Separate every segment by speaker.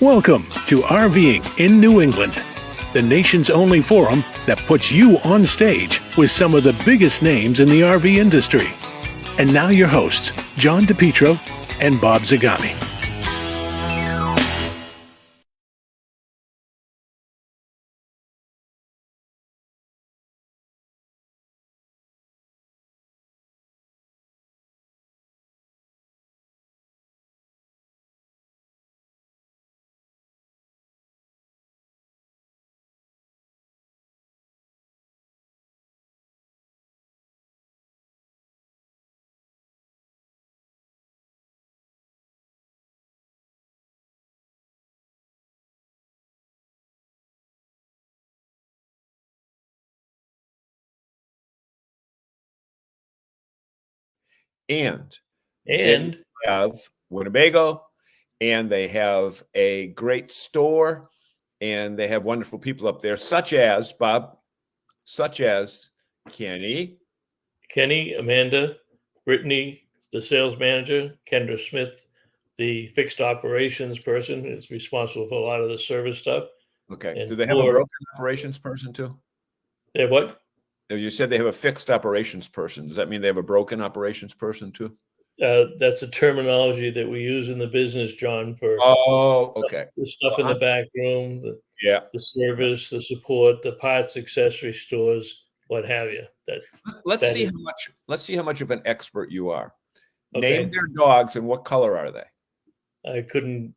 Speaker 1: Welcome to RVing in New England, the nation's only forum that puts you on stage with some of the biggest names in the RV industry. And now your hosts, John DePietro and Bob Zagami.
Speaker 2: And they have Winnebago, and they have a great store, and they have wonderful people up there, such as Kenny,
Speaker 3: Amanda, Brittany, the sales manager, Kendra Smith, the fixed operations person who's responsible for a lot of the service stuff.
Speaker 2: Okay. And do they have a broken operations person too?
Speaker 3: They have what?
Speaker 2: You said they have a fixed operations person. Does that mean they have a broken operations person too?
Speaker 3: That's a terminology that we use in the business, John, for the stuff in the back room, the service, the support, the parts, accessory stores, what have you.
Speaker 2: Let's see how much of an expert you are. Okay. Name their dogs and what color are they?
Speaker 3: I couldn't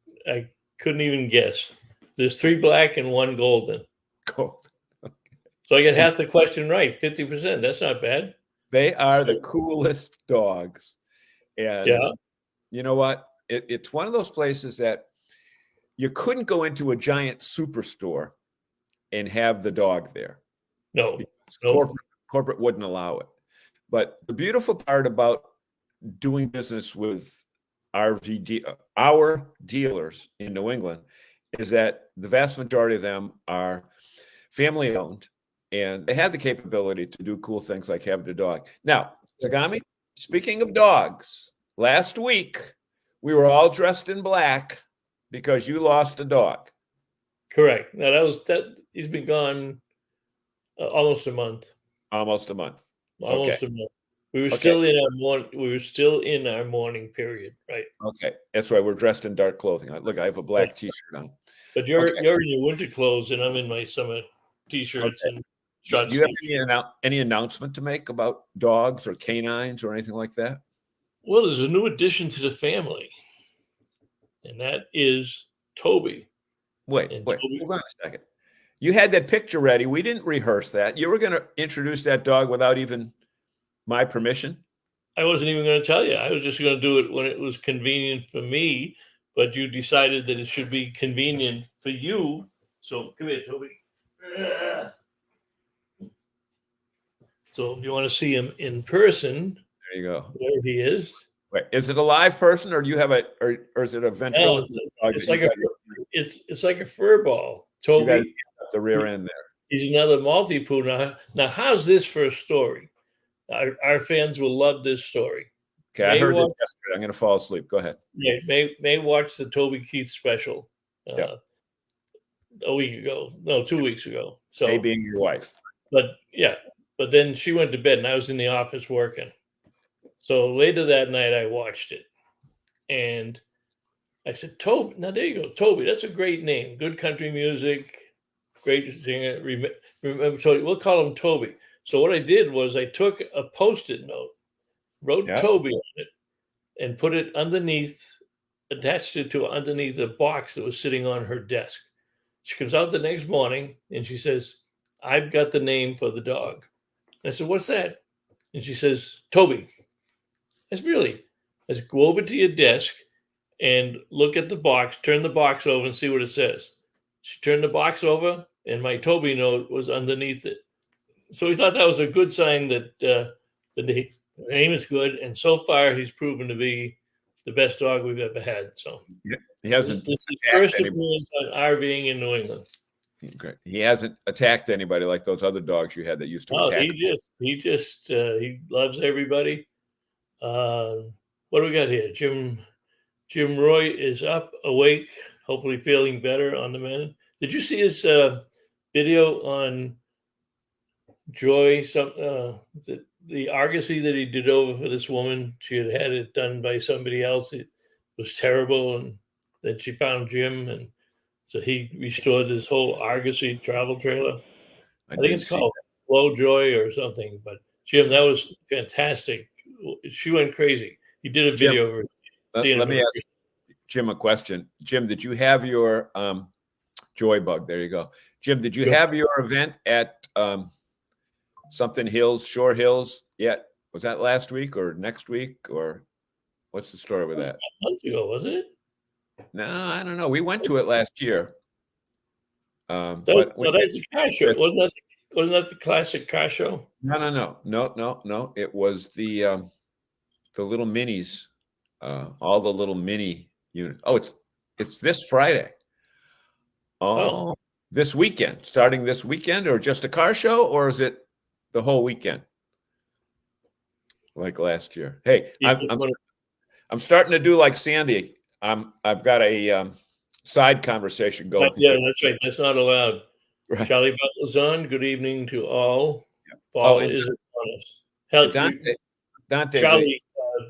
Speaker 3: even guess. There's 3 black and 1 golden.
Speaker 2: Gold.
Speaker 3: So I get half the question right, 50%. That's not bad.
Speaker 2: They are the coolest dogs. And you know what? It's one of those places that you couldn't go into a giant superstore and have the dog there.
Speaker 3: No.
Speaker 2: Corporate wouldn't allow it. But the beautiful part about doing business with our dealers in New England is that the vast majority of them are family owned. And they have the capability to do cool things like have the dog. Now, Zagami, speaking of dogs, last week we were all dressed in black because you lost a dog.
Speaker 3: Correct. Now he's been gone almost a month.
Speaker 2: Almost a month.
Speaker 3: We were still in our mourning period, right?
Speaker 2: Okay, that's right. We're dressed in dark clothing. Look, I have a black T-shirt on.
Speaker 3: But you're in your winter clothes, and I'm in my summer T-shirts and.
Speaker 2: Do you have any announcement to make about dogs or canines or anything like that?
Speaker 3: Well, there's a new addition to the family, and that is Toby.
Speaker 2: Wait, hold on a second. You had that picture ready. We didn't rehearse that. You were going to introduce that dog without even my permission?
Speaker 3: I wasn't even going to tell you. I was just going to do it when it was convenient for me, but you decided that it should be convenient for you. So come here, Toby. So if you want to see him in person,
Speaker 2: there you go.
Speaker 3: There he is.
Speaker 2: Wait, is it a live person, or do you have or is it a ventriloquist?
Speaker 3: No, it's like a fur ball. Toby,
Speaker 2: the rear end there.
Speaker 3: He's another Maltipoo. Now, how's this for a story? Our fans will love this story.
Speaker 2: Okay, I heard it yesterday. I'm going to fall asleep. Go ahead.
Speaker 3: Yeah, may watch the Toby Keith special. A week ago, 2 weeks ago. So,
Speaker 2: A being your wife.
Speaker 3: But then she went to bed and I was in the office working. So later that night, I watched it. And I said, Toby, now there you go. Toby, that's a great name. Good country music, great singer. Remember Toby? We'll call him Toby. So what I did was I took a Post-it note, wrote Toby on it, and put it attached it to underneath a box that was sitting on her desk. She comes out the next morning and she says, I've got the name for the dog. I said, what's that? And she says, Toby. I said, really? I said, go over to your desk and look at the box, turn the box over and see what it says. She turned the box over and my Toby note was underneath it. So we thought that was a good sign that the name is good. And so far he's proven to be the best dog we've ever had. So
Speaker 2: he hasn't.
Speaker 3: This is first appearance on RVing in New England.
Speaker 2: Okay. He hasn't attacked anybody like those other dogs you had that used to attack.
Speaker 3: He loves everybody. What do we got here? Jim Roy is up, awake, hopefully feeling better on the mend. Did you see his video on Joy? The argosy that he did over for this woman. She had had it done by somebody else. It was terrible, and then she found Jim, and so he restored this whole argosy travel trailer. I think it's called Flow Joy or something. But Jim, that was fantastic. She went crazy. He did a video.
Speaker 2: Jim, let me ask Jim a question. Jim, did you have your Joy Bug? There you go. Jim, did you have your event at something Hills, Shore Hills yet? Was that last week or next week, or what's the story with that?
Speaker 3: Months ago, wasn't it?
Speaker 2: No, I don't know. We went to it last year.
Speaker 3: That's a car show. Wasn't that the classic car show?
Speaker 2: No. It was the little minis, all the little mini units. Oh, it's this Friday. Oh, this weekend, starting this weekend, or just a car show, or is it the whole weekend like last year? Hey, I'm starting to do like Sandy. I've got a side conversation going.
Speaker 3: Yeah, that's right. That's not allowed. Right. Charlie Butler's on. Good evening to all. Fall is upon us.
Speaker 2: Dante,
Speaker 3: Charlie,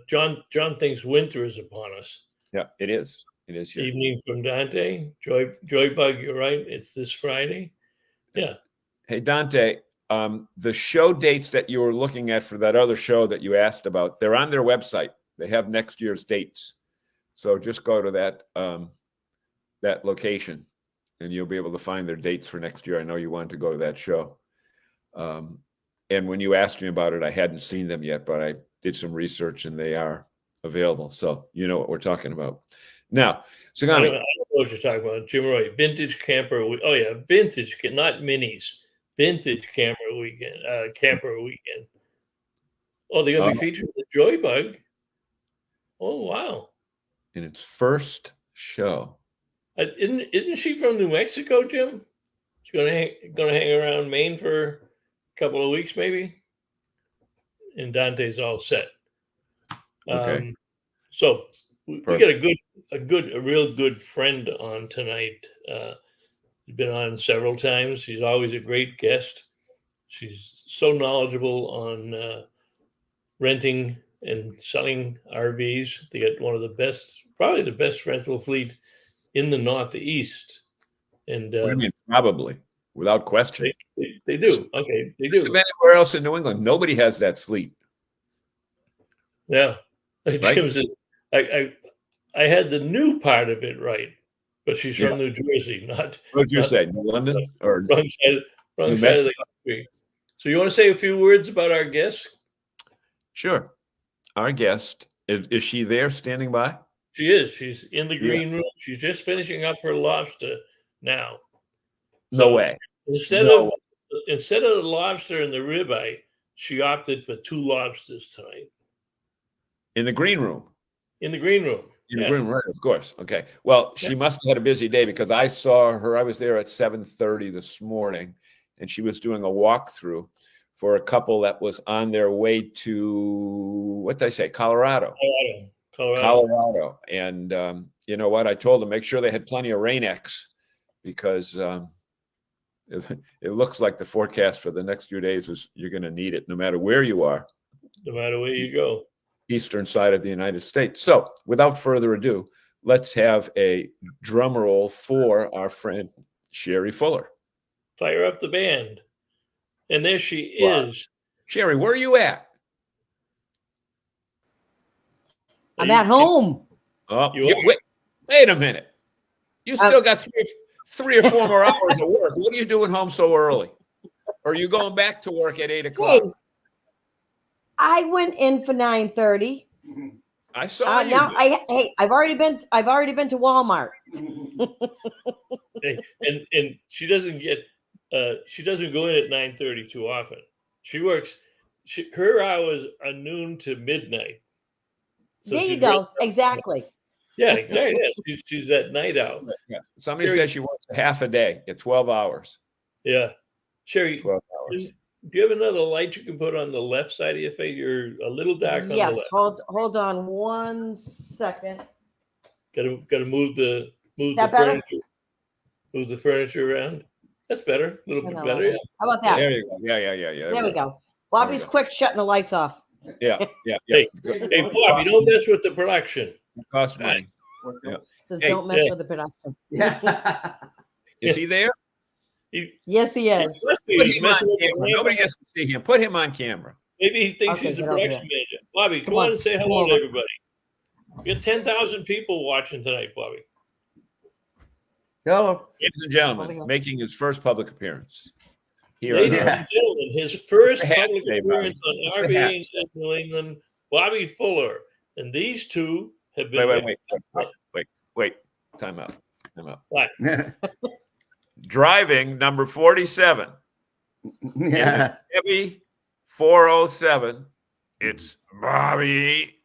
Speaker 3: John thinks winter is upon us.
Speaker 2: Yeah, it is. It is here.
Speaker 3: Evening from Dante. Joy Bug, you're right. It's this Friday. Yeah.
Speaker 2: Hey, Dante, the show dates that you were looking at for that other show that you asked about, they're on their website. They have next year's dates. So just go to that location, and you'll be able to find their dates for next year. I know you wanted to go to that show. And when you asked me about it, I hadn't seen them yet, but I did some research, and they are available. So you know what we're talking about. Now, Sagami.
Speaker 3: I don't know what you're talking about. Jim Roy, vintage camper. Oh, yeah, vintage, not minis. Vintage camper weekend. Oh, they're going to be featuring the Joy Bug. Oh, wow.
Speaker 2: In its first show.
Speaker 3: Isn't she from New Mexico, Jim? She's going to hang around Maine for a couple of weeks, maybe. And Dante's all set.
Speaker 2: Okay.
Speaker 3: So we got a real good friend on tonight. She's been on several times. She's always a great guest. She's so knowledgeable on renting and selling RVs. They got one of the best, probably the best rental fleet in the Northeast. And
Speaker 2: what do you mean, probably, without question.
Speaker 3: They do. Okay, they do.
Speaker 2: Anywhere else in New England, nobody has that fleet.
Speaker 3: Yeah.
Speaker 2: Right?
Speaker 3: Jim says, I had the new part of it right, but she's from New Jersey, not.
Speaker 2: What did you say? New London or
Speaker 3: wrong side of the country. So you want to say a few words about our guest?
Speaker 2: Sure. Our guest, is she there standing by?
Speaker 3: She is. She's in the green room. She's just finishing up her lobster now.
Speaker 2: No way.
Speaker 3: Instead of the lobster and the ribeye, she opted for 2 lobsters tonight.
Speaker 2: In the green room.
Speaker 3: In the green room.
Speaker 2: In the green room, right, of course. Okay. Well, she must have had a busy day, because I saw her. I was there at 7:30 this morning, and she was doing a walkthrough for a couple that was on their way to, what did I say, Colorado. And you know what? I told them, make sure they had plenty of Rain-X, because it looks like the forecast for the next few days is you're going to need it no matter where you are.
Speaker 3: No matter where you go.
Speaker 2: Eastern side of the United States. So without further ado, let's have a drum roll for our friend Sherri Fuller.
Speaker 3: Fire up the band. And there she is.
Speaker 2: Sherri, where are you at?
Speaker 4: I'm at home.
Speaker 2: Oh, wait a minute. You still got three or 4 more hours of work. What are you doing home so early? Or are you going back to work at 8 o'clock?
Speaker 4: Hey, I went in for 9:30.
Speaker 2: I saw you.
Speaker 4: Now I've already been to Walmart.
Speaker 3: and she doesn't go in at 9:30 too often. She works. Her hours are noon to midnight.
Speaker 4: So there you go. Exactly.
Speaker 3: Yeah, exactly. Yeah. She's that night owl.
Speaker 2: Yeah. Somebody says she works half a day at 12 hours.
Speaker 3: Yeah. Sherri,
Speaker 2: 12 hours.
Speaker 3: Do you have another light you can put on the left side of your face? You're a little dark on the left.
Speaker 4: Yes, hold on 1 second.
Speaker 3: Got to move the Move
Speaker 4: That
Speaker 3: the
Speaker 4: better?
Speaker 3: furniture. Move the furniture around. That's better. A little bit
Speaker 4: No,
Speaker 3: better. Yeah.
Speaker 4: How about that?
Speaker 2: There you go. Yeah.
Speaker 4: There we go. Bobby's
Speaker 2: go.
Speaker 4: quick shutting the lights off.
Speaker 2: Yeah.
Speaker 3: Hey,
Speaker 2: Good.
Speaker 3: hey, Bobby, don't mess with the production.
Speaker 2: Cost money. Yeah.
Speaker 4: Says
Speaker 2: Hey,
Speaker 4: don't mess
Speaker 3: yeah.
Speaker 4: with the production.
Speaker 5: Yeah.
Speaker 2: Is he there?
Speaker 4: Yes, he is.
Speaker 3: Must be.
Speaker 2: Put
Speaker 3: He's
Speaker 2: him on
Speaker 3: messing with the
Speaker 2: camera.
Speaker 3: camera.
Speaker 2: Nobody gets to see him. Put him on camera.
Speaker 3: Maybe he thinks
Speaker 4: Okay,
Speaker 3: he's a
Speaker 4: get over
Speaker 3: production
Speaker 4: there.
Speaker 3: manager. Bobby, come
Speaker 4: Come
Speaker 3: on
Speaker 4: on.
Speaker 3: and say
Speaker 4: Come
Speaker 3: hello to
Speaker 4: over.
Speaker 3: everybody. We got 10,000 people watching tonight, Bobby.
Speaker 5: Hello.
Speaker 2: Ladies and gentlemen,
Speaker 4: Over here.
Speaker 2: making his first public appearance here.
Speaker 3: Ladies
Speaker 2: on
Speaker 3: and gentlemen, his first
Speaker 2: What's the hat
Speaker 3: public
Speaker 2: say,
Speaker 3: appearance
Speaker 2: Bobby?
Speaker 3: on
Speaker 2: What's the hat
Speaker 3: RVing in New England, Bobby Fuller. And these two have been
Speaker 2: Wait. Time out.
Speaker 3: What?
Speaker 2: Driving number 47.
Speaker 5: Yeah.
Speaker 2: Chevy 407. It's Bobby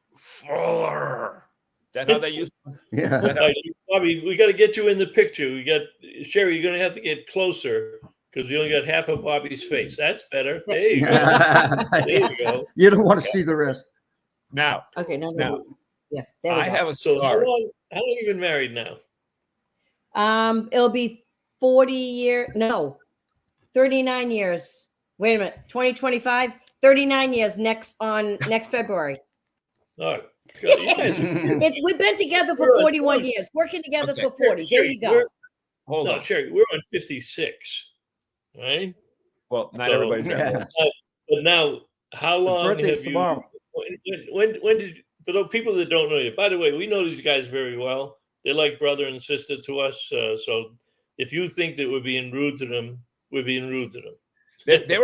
Speaker 2: Fuller. Is that how they used to?
Speaker 5: Yeah.
Speaker 3: Right, Bobby, we got to get you in the picture. We got Sherri. You're going to have to get closer because we only got half of Bobby's face. That's better. There you go. There you go.
Speaker 5: You don't want to see the rest.
Speaker 2: Now,
Speaker 4: Okay, no. Yeah, there we
Speaker 2: I
Speaker 4: go.
Speaker 2: have a
Speaker 3: So how
Speaker 2: story.
Speaker 3: long have you been married now?
Speaker 4: It'll be 39 years. Wait a minute, 2025, 39 years next February.
Speaker 3: Oh, God, you guys are,
Speaker 4: We've been together for
Speaker 3: We're on
Speaker 4: 41
Speaker 3: point.
Speaker 4: years, working together
Speaker 2: Okay.
Speaker 4: for 40. There you go.
Speaker 2: Hold
Speaker 3: No,
Speaker 2: on.
Speaker 3: Sherri, we're on 56, right?
Speaker 2: Well, not
Speaker 3: So-
Speaker 2: everybody's that old.
Speaker 3: But now, how long
Speaker 5: birthday's
Speaker 3: have you?
Speaker 5: tomorrow.
Speaker 3: When did you? For the people that don't know you, by the way, we know these guys very well. They're like brother and sister to us. So if you think that we're being rude to them, we're being rude to them.
Speaker 2: They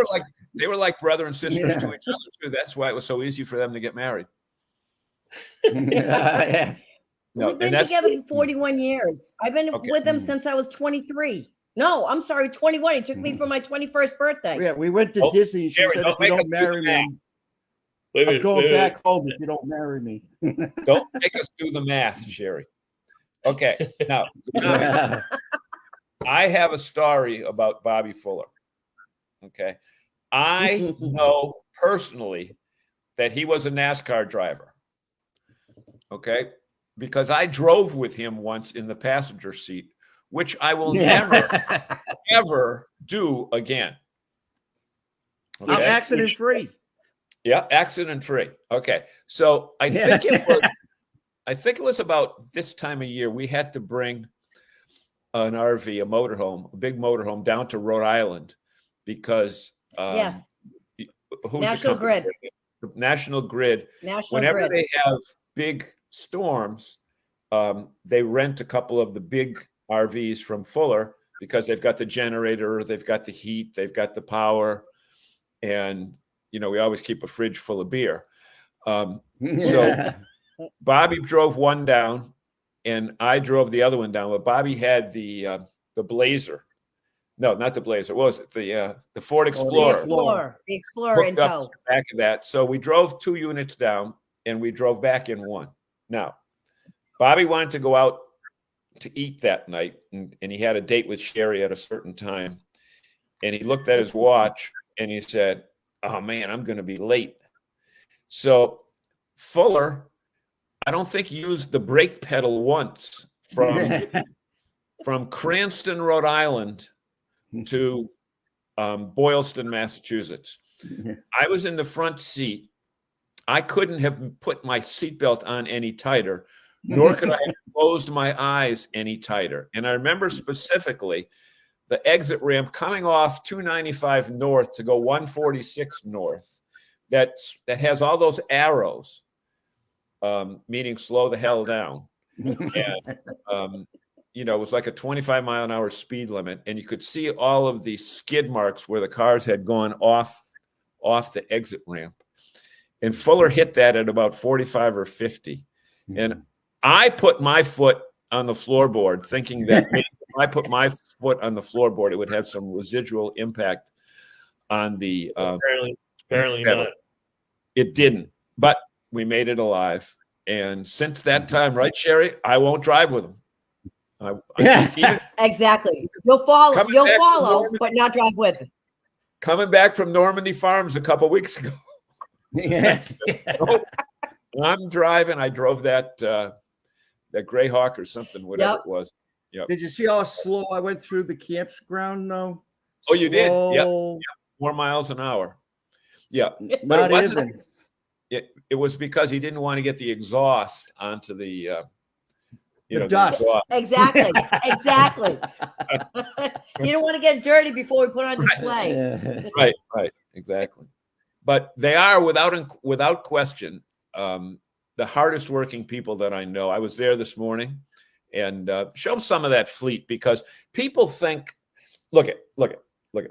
Speaker 2: were like brother and sisters
Speaker 5: Yeah.
Speaker 2: to each other too. That's why it was so easy for them to get married.
Speaker 5: Yeah.
Speaker 2: No,
Speaker 4: We've been
Speaker 2: and that's
Speaker 4: together for 41 years. I've been
Speaker 2: Okay.
Speaker 4: with him since I was 23. No, I'm sorry, 21. He took me for my 21st birthday.
Speaker 5: Yeah, we went to
Speaker 2: Oh,
Speaker 5: Disney. And she
Speaker 2: Sherri,
Speaker 5: said,
Speaker 2: don't
Speaker 5: if you
Speaker 2: make us
Speaker 5: don't
Speaker 2: do
Speaker 5: marry
Speaker 2: the
Speaker 5: me,
Speaker 2: math.
Speaker 3: Wait a
Speaker 5: I'm
Speaker 3: minute,
Speaker 5: going
Speaker 3: wait a minute.
Speaker 5: back home if you don't marry me.
Speaker 2: Don't make us do the math, Sherri. Okay, now
Speaker 5: Yeah.
Speaker 2: I have a story about Bobby Fuller. Okay, I know personally that he was a NASCAR driver. Okay, because I drove with him once in the passenger seat, which I will never ever do again.
Speaker 5: I'm
Speaker 2: Okay?
Speaker 5: accident free.
Speaker 2: Yeah, accident free. Okay, so I think it was about this time of year we had to bring an RV, a motorhome, a big motorhome, down to Rhode Island because
Speaker 4: Yes,
Speaker 2: who's the
Speaker 4: National
Speaker 2: company?
Speaker 4: Grid.
Speaker 2: The National Grid.
Speaker 4: National
Speaker 2: Whenever
Speaker 4: Grid.
Speaker 2: they have big storms, they rent a couple of the big RVs from Fuller because they've got the generator, they've got the heat, they've got the power, and we always keep a fridge full of beer. So Bobby drove one down, and I drove the other one down. But Bobby had the Blazer. No, not the Blazer. What was it? The Ford
Speaker 4: The
Speaker 2: Explorer.
Speaker 4: Explorer in
Speaker 2: Hooked up
Speaker 4: tow.
Speaker 2: to the back of that. So we drove 2 units down, and we drove back in one. Now, Bobby wanted to go out to eat that night, and he had a date with Sherri at a certain time. And he looked at his watch, and he said, "Oh man, I'm going to be late." So Fuller, I don't think used the brake pedal once from Cranston, Rhode Island to Boylston, Massachusetts. I was in the front seat. I couldn't have put my seatbelt on any tighter, nor could I have closed my eyes any tighter. And I remember specifically the exit ramp coming off 295 north to go 146 north that has all those arrows, meaning slow the hell down. And, it was like a 25-mile-an-hour speed limit, and you could see all of the skid marks where the cars had gone off the exit ramp. And Fuller hit that at about 45 or 50. And I put my foot on the floorboard thinking that maybe if I put my foot on the floorboard, it would have some residual impact on the
Speaker 3: Apparently
Speaker 2: pedal.
Speaker 3: not.
Speaker 2: It didn't, but we made it alive. And since that time, right, Sherri, I won't drive with him. Even
Speaker 4: Exactly. You'll follow,
Speaker 2: Coming back from Normandy.
Speaker 4: but not drive with him.
Speaker 2: coming back from Normandy Farms a couple weeks ago, I'm driving. I drove that Greyhawk or something, whatever
Speaker 4: Yep.
Speaker 2: it was. Yep.
Speaker 5: Did you see how slow I went through the campground though?
Speaker 2: Oh, you did? Yep.
Speaker 5: Slow.
Speaker 2: 4 miles an hour. Yeah.
Speaker 5: Not
Speaker 2: wasn't-
Speaker 5: even.
Speaker 2: It was because he didn't want to get the exhaust onto the
Speaker 5: The dust.
Speaker 2: exhaust.
Speaker 4: Exactly. Exactly. You don't want to get dirty before we put on display.
Speaker 5: Yeah.
Speaker 2: Right, exactly. But they are without question the hardest working people that I know. I was there this morning, and show some of that fleet, because people think, look at.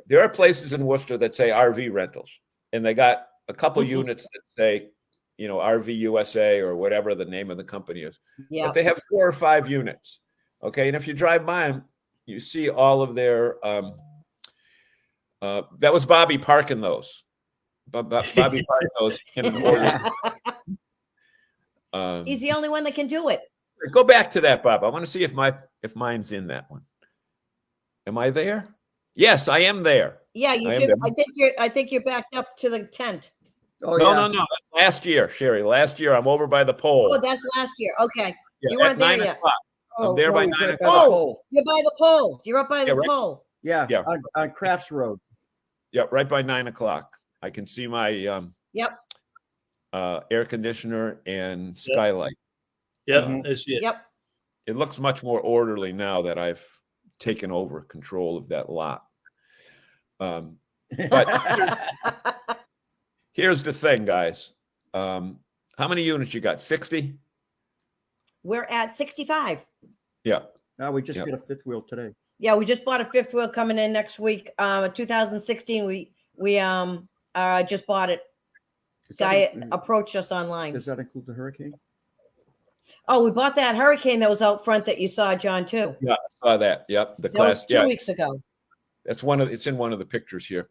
Speaker 2: There are places in Worcester that say RV rentals, and they got a couple units that say, RV USA or whatever the name of the company is.
Speaker 4: Yeah.
Speaker 2: But they have 4 or 5 units. Okay, and if you drive by them, you see all of their. That was Bobby parking those. Bobby parked those in an order.
Speaker 4: He's the only one that can do it.
Speaker 2: Go back to that, Bob. I want to see if mine's in that one. Am I there? Yes, I am there.
Speaker 4: Yeah, you
Speaker 2: I am
Speaker 4: should.
Speaker 2: there.
Speaker 4: I think you're backed up to the tent.
Speaker 5: Oh,
Speaker 2: No,
Speaker 5: yeah.
Speaker 2: no. Last year, Sherry. Last year, I'm over by the pole.
Speaker 4: Oh, that's last year. Okay.
Speaker 2: Yeah,
Speaker 4: You weren't
Speaker 2: at
Speaker 4: there
Speaker 2: 9
Speaker 4: yet.
Speaker 2: o'clock. I'm there by
Speaker 5: he's
Speaker 2: 9
Speaker 5: right
Speaker 2: o'clock.
Speaker 5: the
Speaker 4: Oh.
Speaker 5: pole.
Speaker 4: You're by the pole. You're up by the
Speaker 2: right.
Speaker 4: pole.
Speaker 5: Yeah,
Speaker 2: Yeah.
Speaker 5: on Crafts Road.
Speaker 2: Yeah, right by 9 o'clock. I can see my
Speaker 4: Yep.
Speaker 2: air conditioner and skylight.
Speaker 3: Yeah,
Speaker 5: Mhm.
Speaker 3: I see it.
Speaker 4: Yep.
Speaker 2: It looks much more orderly now that I've taken over control of that lot. But here's the thing, guys. How many units you got? 60?
Speaker 4: We're at 65.
Speaker 2: Yeah.
Speaker 5: No, we just
Speaker 2: Yep.
Speaker 5: got a fifth wheel today.
Speaker 4: Yeah, we just bought a fifth wheel coming in next week. 2016. We just bought it. Guy approached us online.
Speaker 5: Does that include the Hurricane?
Speaker 4: Oh, we bought that Hurricane that was out front that you saw, John, too.
Speaker 2: Yeah, I saw that. Yep. The
Speaker 4: That
Speaker 2: class.
Speaker 4: was 2
Speaker 2: Yeah.
Speaker 4: weeks ago.
Speaker 2: It's in one of the pictures here.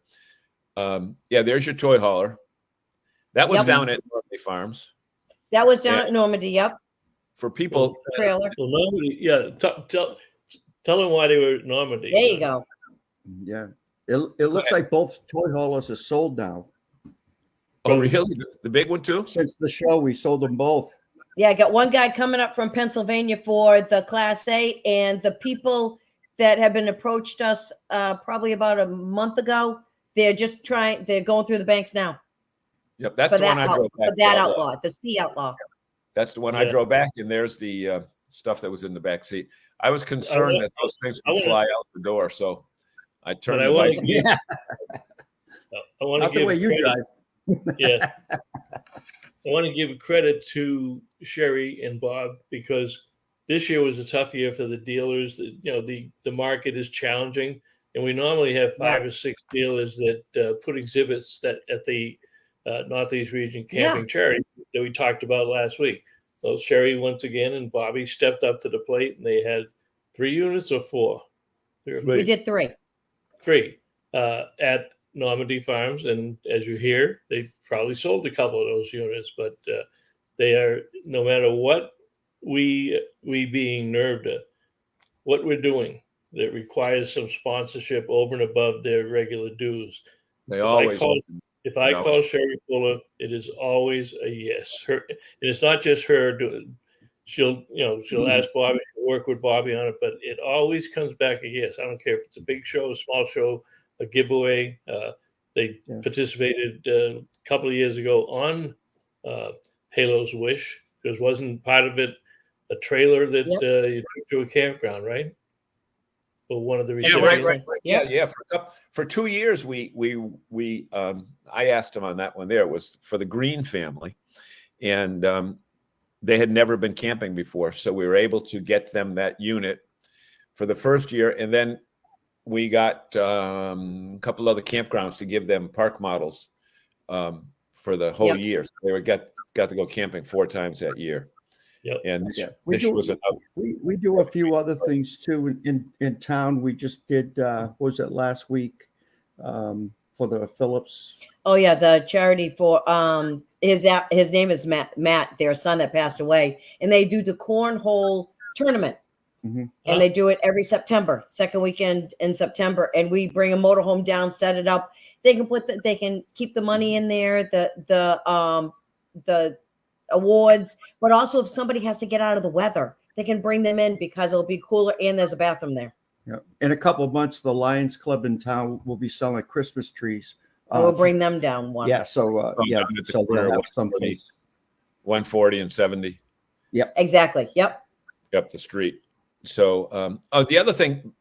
Speaker 2: Yeah, there's your toy hauler. That was
Speaker 4: Yep.
Speaker 2: down at Normandy Farms.
Speaker 4: That was down
Speaker 2: Yeah.
Speaker 4: at Normandy. Yep.
Speaker 2: For people,
Speaker 4: Trailer.
Speaker 3: Well, Normandy, yeah. Tell them why they were at Normandy.
Speaker 4: There you go.
Speaker 5: Yeah. It looks like both toy haulers are sold now.
Speaker 2: oh really? The big one too?
Speaker 5: Since the show, we sold them both.
Speaker 4: Yeah, I got one guy coming up from Pennsylvania for the Class A, and the people that have been approached us probably about a month ago, they're going through the banks now
Speaker 2: Yep, that's
Speaker 4: for
Speaker 2: the one I
Speaker 4: that
Speaker 2: drove back.
Speaker 4: for that
Speaker 2: to
Speaker 4: outlaw, the C outlaw.
Speaker 2: That's the one I
Speaker 3: Yeah.
Speaker 2: drove back, and there's the stuff that was in the back seat. I was concerned that those things would fly out the door, so I turned
Speaker 3: I
Speaker 2: the
Speaker 3: wanna
Speaker 2: bicycle.
Speaker 3: give-
Speaker 5: Yeah.
Speaker 3: I want to
Speaker 5: Not the
Speaker 3: give
Speaker 5: way you
Speaker 3: credit.
Speaker 5: drive.
Speaker 3: Yeah. I want to give credit to Sherri and Bob, because this year was a tough year for the dealers. The market is challenging, and we normally have 5 or 6 dealers that put exhibits that at the Northeast Region Camping Charity that we talked about last week. Well, Sherri once again and Bobby stepped up to the plate, and they had 3 units or 4. 3 or
Speaker 4: We did 3.
Speaker 3: 3 at Normandy Farms, and as you hear, they probably sold a couple of those units, but they are, no matter what we being NERVDA, what we're doing that requires some sponsorship over and above their regular dues.
Speaker 2: They always.
Speaker 3: If I call Sherri Fuller, it is always a yes. And it's not just her doing. She'll ask Bobby, she'll work with Bobby on it, but it always comes back a yes. I don't care if it's a big show, a small show, a giveaway. They participated a couple of years ago on Halo's Wish, because wasn't part of it a trailer that you took to a campground, right? For one of the recipients.
Speaker 2: Right. Yeah. For 2 years, I asked him on that one. There it was for the Green family, and they had never been camping before, so we were able to get them that unit for the first year, and then we got a couple other campgrounds to give them park models for the whole year. So they got to go camping 4 times that year.
Speaker 3: Yep.
Speaker 2: And
Speaker 5: We do a few other things too in town. We just did what was it last week for the Phillips.
Speaker 4: Oh yeah, the charity for his name is Matt, their son that passed away, and they do the cornhole tournament.
Speaker 5: Mm-hmm.
Speaker 4: And they do it every September, second weekend in September, and we bring a motorhome down, set it up. They can keep the money in there, the awards, but also if somebody has to get out of the weather, they can bring them in because it'll be cooler and there's a bathroom there.
Speaker 5: Yeah. In a couple of months, the Lions Club in town will be selling Christmas trees.
Speaker 4: And we'll bring them down one.
Speaker 5: Yeah. So so they'll have some place.
Speaker 2: 140 and 70.
Speaker 4: Exactly. Yep.
Speaker 2: Up the street. So, the other thing,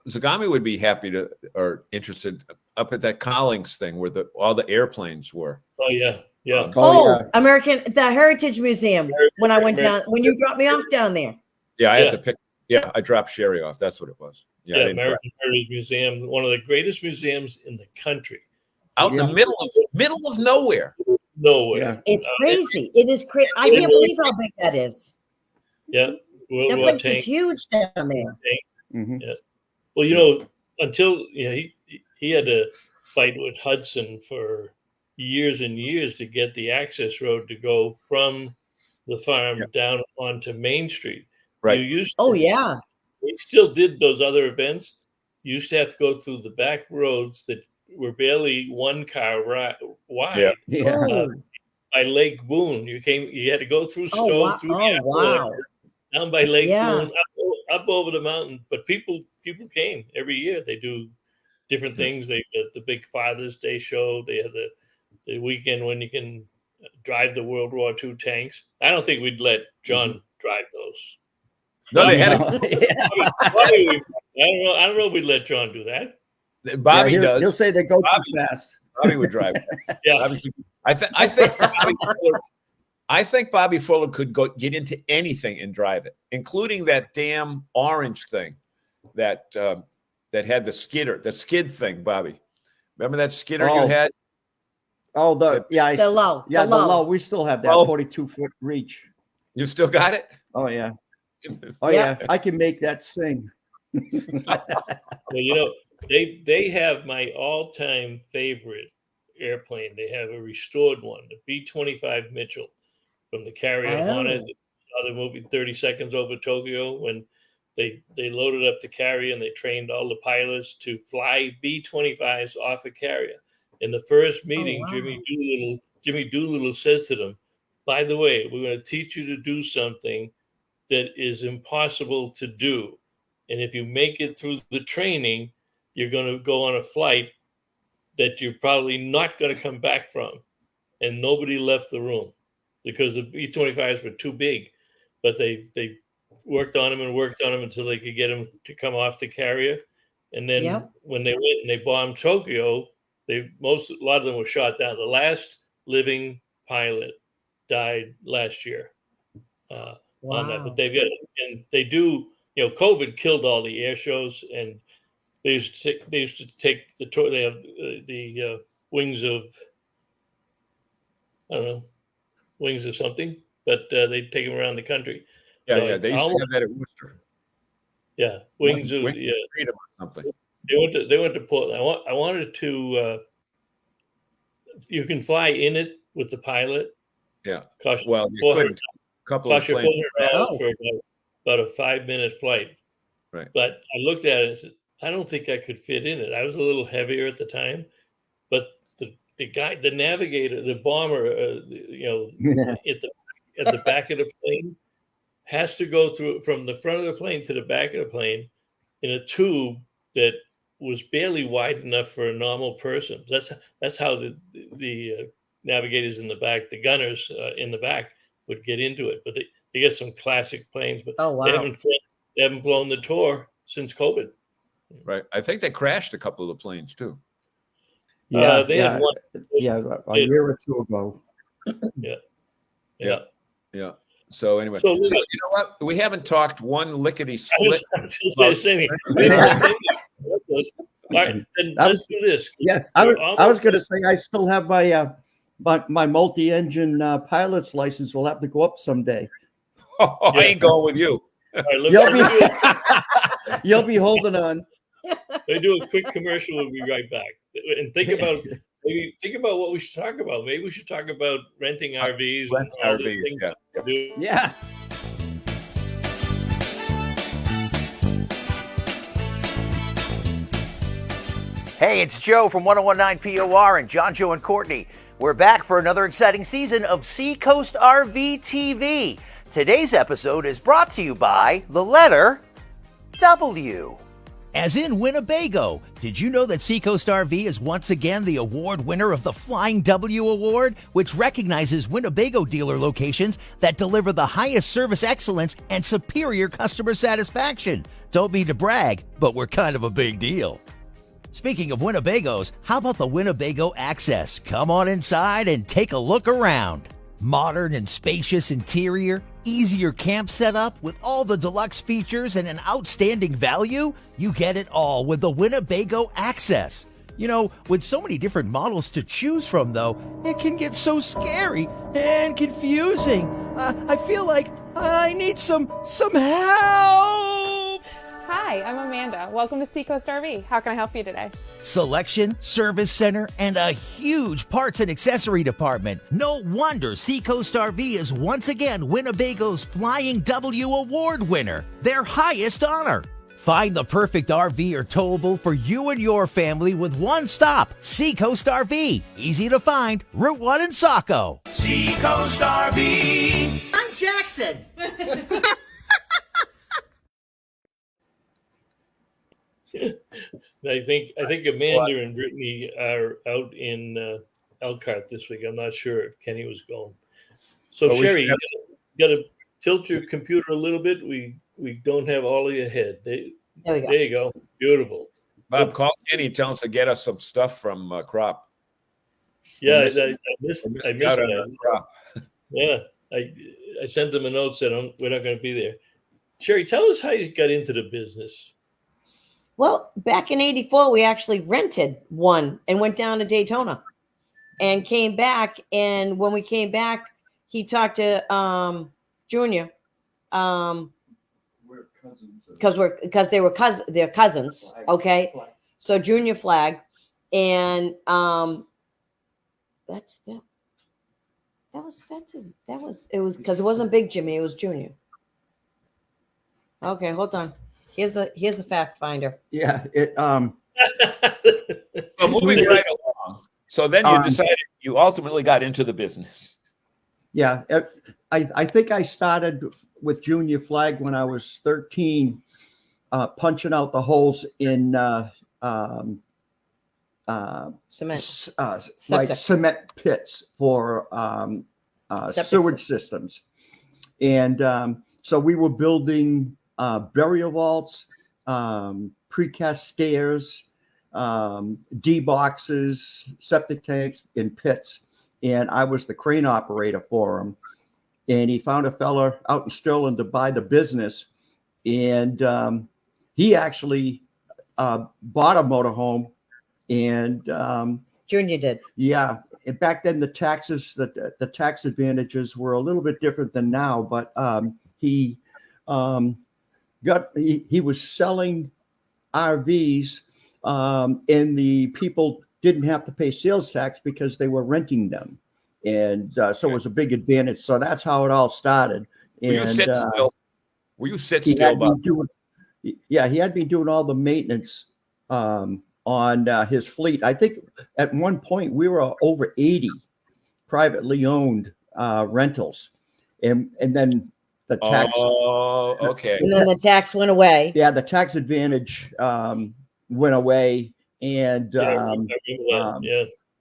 Speaker 2: Zagami would be happy to or interested up at that Collings thing where all the airplanes were.
Speaker 3: Oh yeah, yeah.
Speaker 4: The Heritage Museum. When I went down, when you dropped me off down there.
Speaker 2: Yeah, I had to pick. Yeah, I dropped Sherri off. That's what it was.
Speaker 3: Yeah, American Heritage Museum, one of the greatest museums in the country.
Speaker 2: Out in the middle of nowhere.
Speaker 3: Nowhere.
Speaker 4: It's crazy. It is crazy. I can't believe how big that is.
Speaker 3: Yeah.
Speaker 4: That place is huge down there.
Speaker 5: Mm-hmm.
Speaker 3: Yeah. Well, until he had to fight with Hudson for years and years to get the access road to go from the farm down onto Main Street.
Speaker 2: Right.
Speaker 3: We still did those other events. You used to have to go through the back roads that were barely one car wide. By Lake Boone, you had to go through Stone, through the down by Lake Boone, up over the mountain. But people came every year. They do different things. They get the big Father's Day show. They have the weekend when you can drive the World War II tanks. I don't think we'd let John drive those.
Speaker 2: No, they had
Speaker 3: I don't know if we'd let John do that.
Speaker 2: Bobby does.
Speaker 5: He'll say they go too fast.
Speaker 2: Bobby would drive. I think Bobby Fuller could get into anything and drive it, including that damn orange thing that had the skid thing. Bobby, remember that skidder you had?
Speaker 5: Oh, the low. We still have that 42-foot reach.
Speaker 2: You still got it?
Speaker 5: Oh yeah. Oh yeah. I can make that sing.
Speaker 3: Well, they have my all-time favorite airplane. They have a restored one, the B-25 Mitchell from the carrier on it. The movie 30 Seconds Over Tokyo, when they loaded up the carrier and they trained all the pilots to fly B-25s off a carrier. In the first meeting, Jimmy Doolittle says to them, "By the way, we're going to teach you to do something that is impossible to do. And if you make it through the training, you're going to go on a flight that you're probably not going to come back from." And nobody left the room because the B-25s were too big. But they worked on them until they could get them to come off the carrier. And then when they went and they bombed Tokyo, a lot of them were shot down. The last living pilot died last year on that. But they do. COVID killed all the air shows, and they used to take the tour. They have the wings of, I don't know, wings of something, but they take them around the country.
Speaker 2: Yeah, they used to have that at Worcester.
Speaker 3: Yeah, wings of
Speaker 2: freedom or something.
Speaker 3: They went to Portland. I wanted to. You can fly in it with the pilot.
Speaker 2: Yeah.
Speaker 3: You
Speaker 2: couldn't. Cost you
Speaker 3: $400 for about a 5-minute flight.
Speaker 2: Right.
Speaker 3: But I looked at it and said, I don't think I could fit in it. I was a little heavier at the time, but the guy, the navigator, the bomber, at the back of the plane has to go through from the front of the plane to the back of the plane in a tube that was barely wide enough for a normal person. That's how the navigators in the back, the gunners in the back, would get into it. But they get some classic planes, but they haven't flown the tour since COVID.
Speaker 2: Right. I think they crashed a couple of the planes too.
Speaker 3: Had one.
Speaker 5: Yeah, a year or two ago.
Speaker 2: Yeah. So anyway, so you know what? We haven't talked one lickety split.
Speaker 3: All right, then let's do this.
Speaker 5: Yeah, I was going to say I still have my multi-engine pilot's license. Will have to go up someday.
Speaker 2: I ain't going with you.
Speaker 3: Right,
Speaker 5: you'll be holding on.
Speaker 3: They do a quick commercial. We'll be right back. And think about what we should talk about. Maybe we should talk about renting RVs.
Speaker 5: Yeah.
Speaker 6: Hey, it's Joe from 1019 POR and John, Joe, and Courtney. We're back for another exciting season of Seacoast RV TV. Today's episode is brought to you by the letter W.
Speaker 7: As in Winnebago. Did you know that Seacoast RV is once again the award winner of the Flying W Award, which recognizes Winnebago dealer locations that deliver the highest service excellence and superior customer satisfaction? Don't mean to brag, but we're kind of a big deal. Speaking of Winnebagos, how about the Winnebago Access? Come on inside and take a look around. Modern and spacious interior, easier camp setup with all the deluxe features and an outstanding value? You get it all with the Winnebago Access. You know, with so many different models to choose from, though, it can get so scary and confusing. I feel like I need some help.
Speaker 8: Hi, I'm Amanda. Welcome to Seacoast RV. How can I help you today?
Speaker 7: Selection, service center, and a huge parts and accessory department. No wonder Seacoast RV is once again Winnebago's Flying W Award winner, their highest honor. Find the perfect RV or towable for you and your family with one stop, Seacoast RV. Easy to find, Route 1 in Saco.
Speaker 6: Seacoast RV. I'm Jackson.
Speaker 3: I think Amanda and Brittany are out in Elkhart this week. I'm not sure if Kenny was going. So Sherri, you got to tilt your computer a little bit. We don't have all of your head.
Speaker 4: There we go.
Speaker 3: There you go. Beautiful.
Speaker 2: Bob, call Kenny. Tell him to get us some stuff from Crop.
Speaker 3: Yeah,
Speaker 2: I
Speaker 3: I missed
Speaker 2: out on
Speaker 3: that.
Speaker 2: Crop.
Speaker 3: Yeah, I sent them a note said we're not going to be there. Sherri, tell us how you got into the business.
Speaker 4: Well, back in '84, we actually rented one and went down to Daytona and came back. And when we came back, he talked to Junior because they're cousins. Okay. So Junior Flag. And it was because it wasn't Big Jimmy, it was Junior. Okay, hold on. Here's a fact finder.
Speaker 5: Yeah,
Speaker 2: So moving right along. So then you decided you ultimately got into the business.
Speaker 5: Yeah, I think I started with Junior Flag when I was 13, punching out the holes in
Speaker 4: Cement.
Speaker 5: like cement pits for sewage systems, and so we were building burial vaults, precast stairs, D boxes, septic tanks, and pits. And I was the crane operator for him. And he found a fella out in Sterling to buy the business. And he actually bought a motorhome. And
Speaker 4: Junior did.
Speaker 5: Yeah. And back then the taxes, the tax advantages were a little bit different than now. But he was selling RVs, and the people didn't have to pay sales tax because they were renting them, and so it was a big advantage. So that's how it all started. And
Speaker 2: Were you sit still, Bob?
Speaker 5: He had me doing all the maintenance on his fleet. I think at one point we were over 80 privately owned rentals, and then the tax.
Speaker 2: Oh, okay.
Speaker 4: And then the tax went away.
Speaker 5: Yeah, the tax advantage went away, and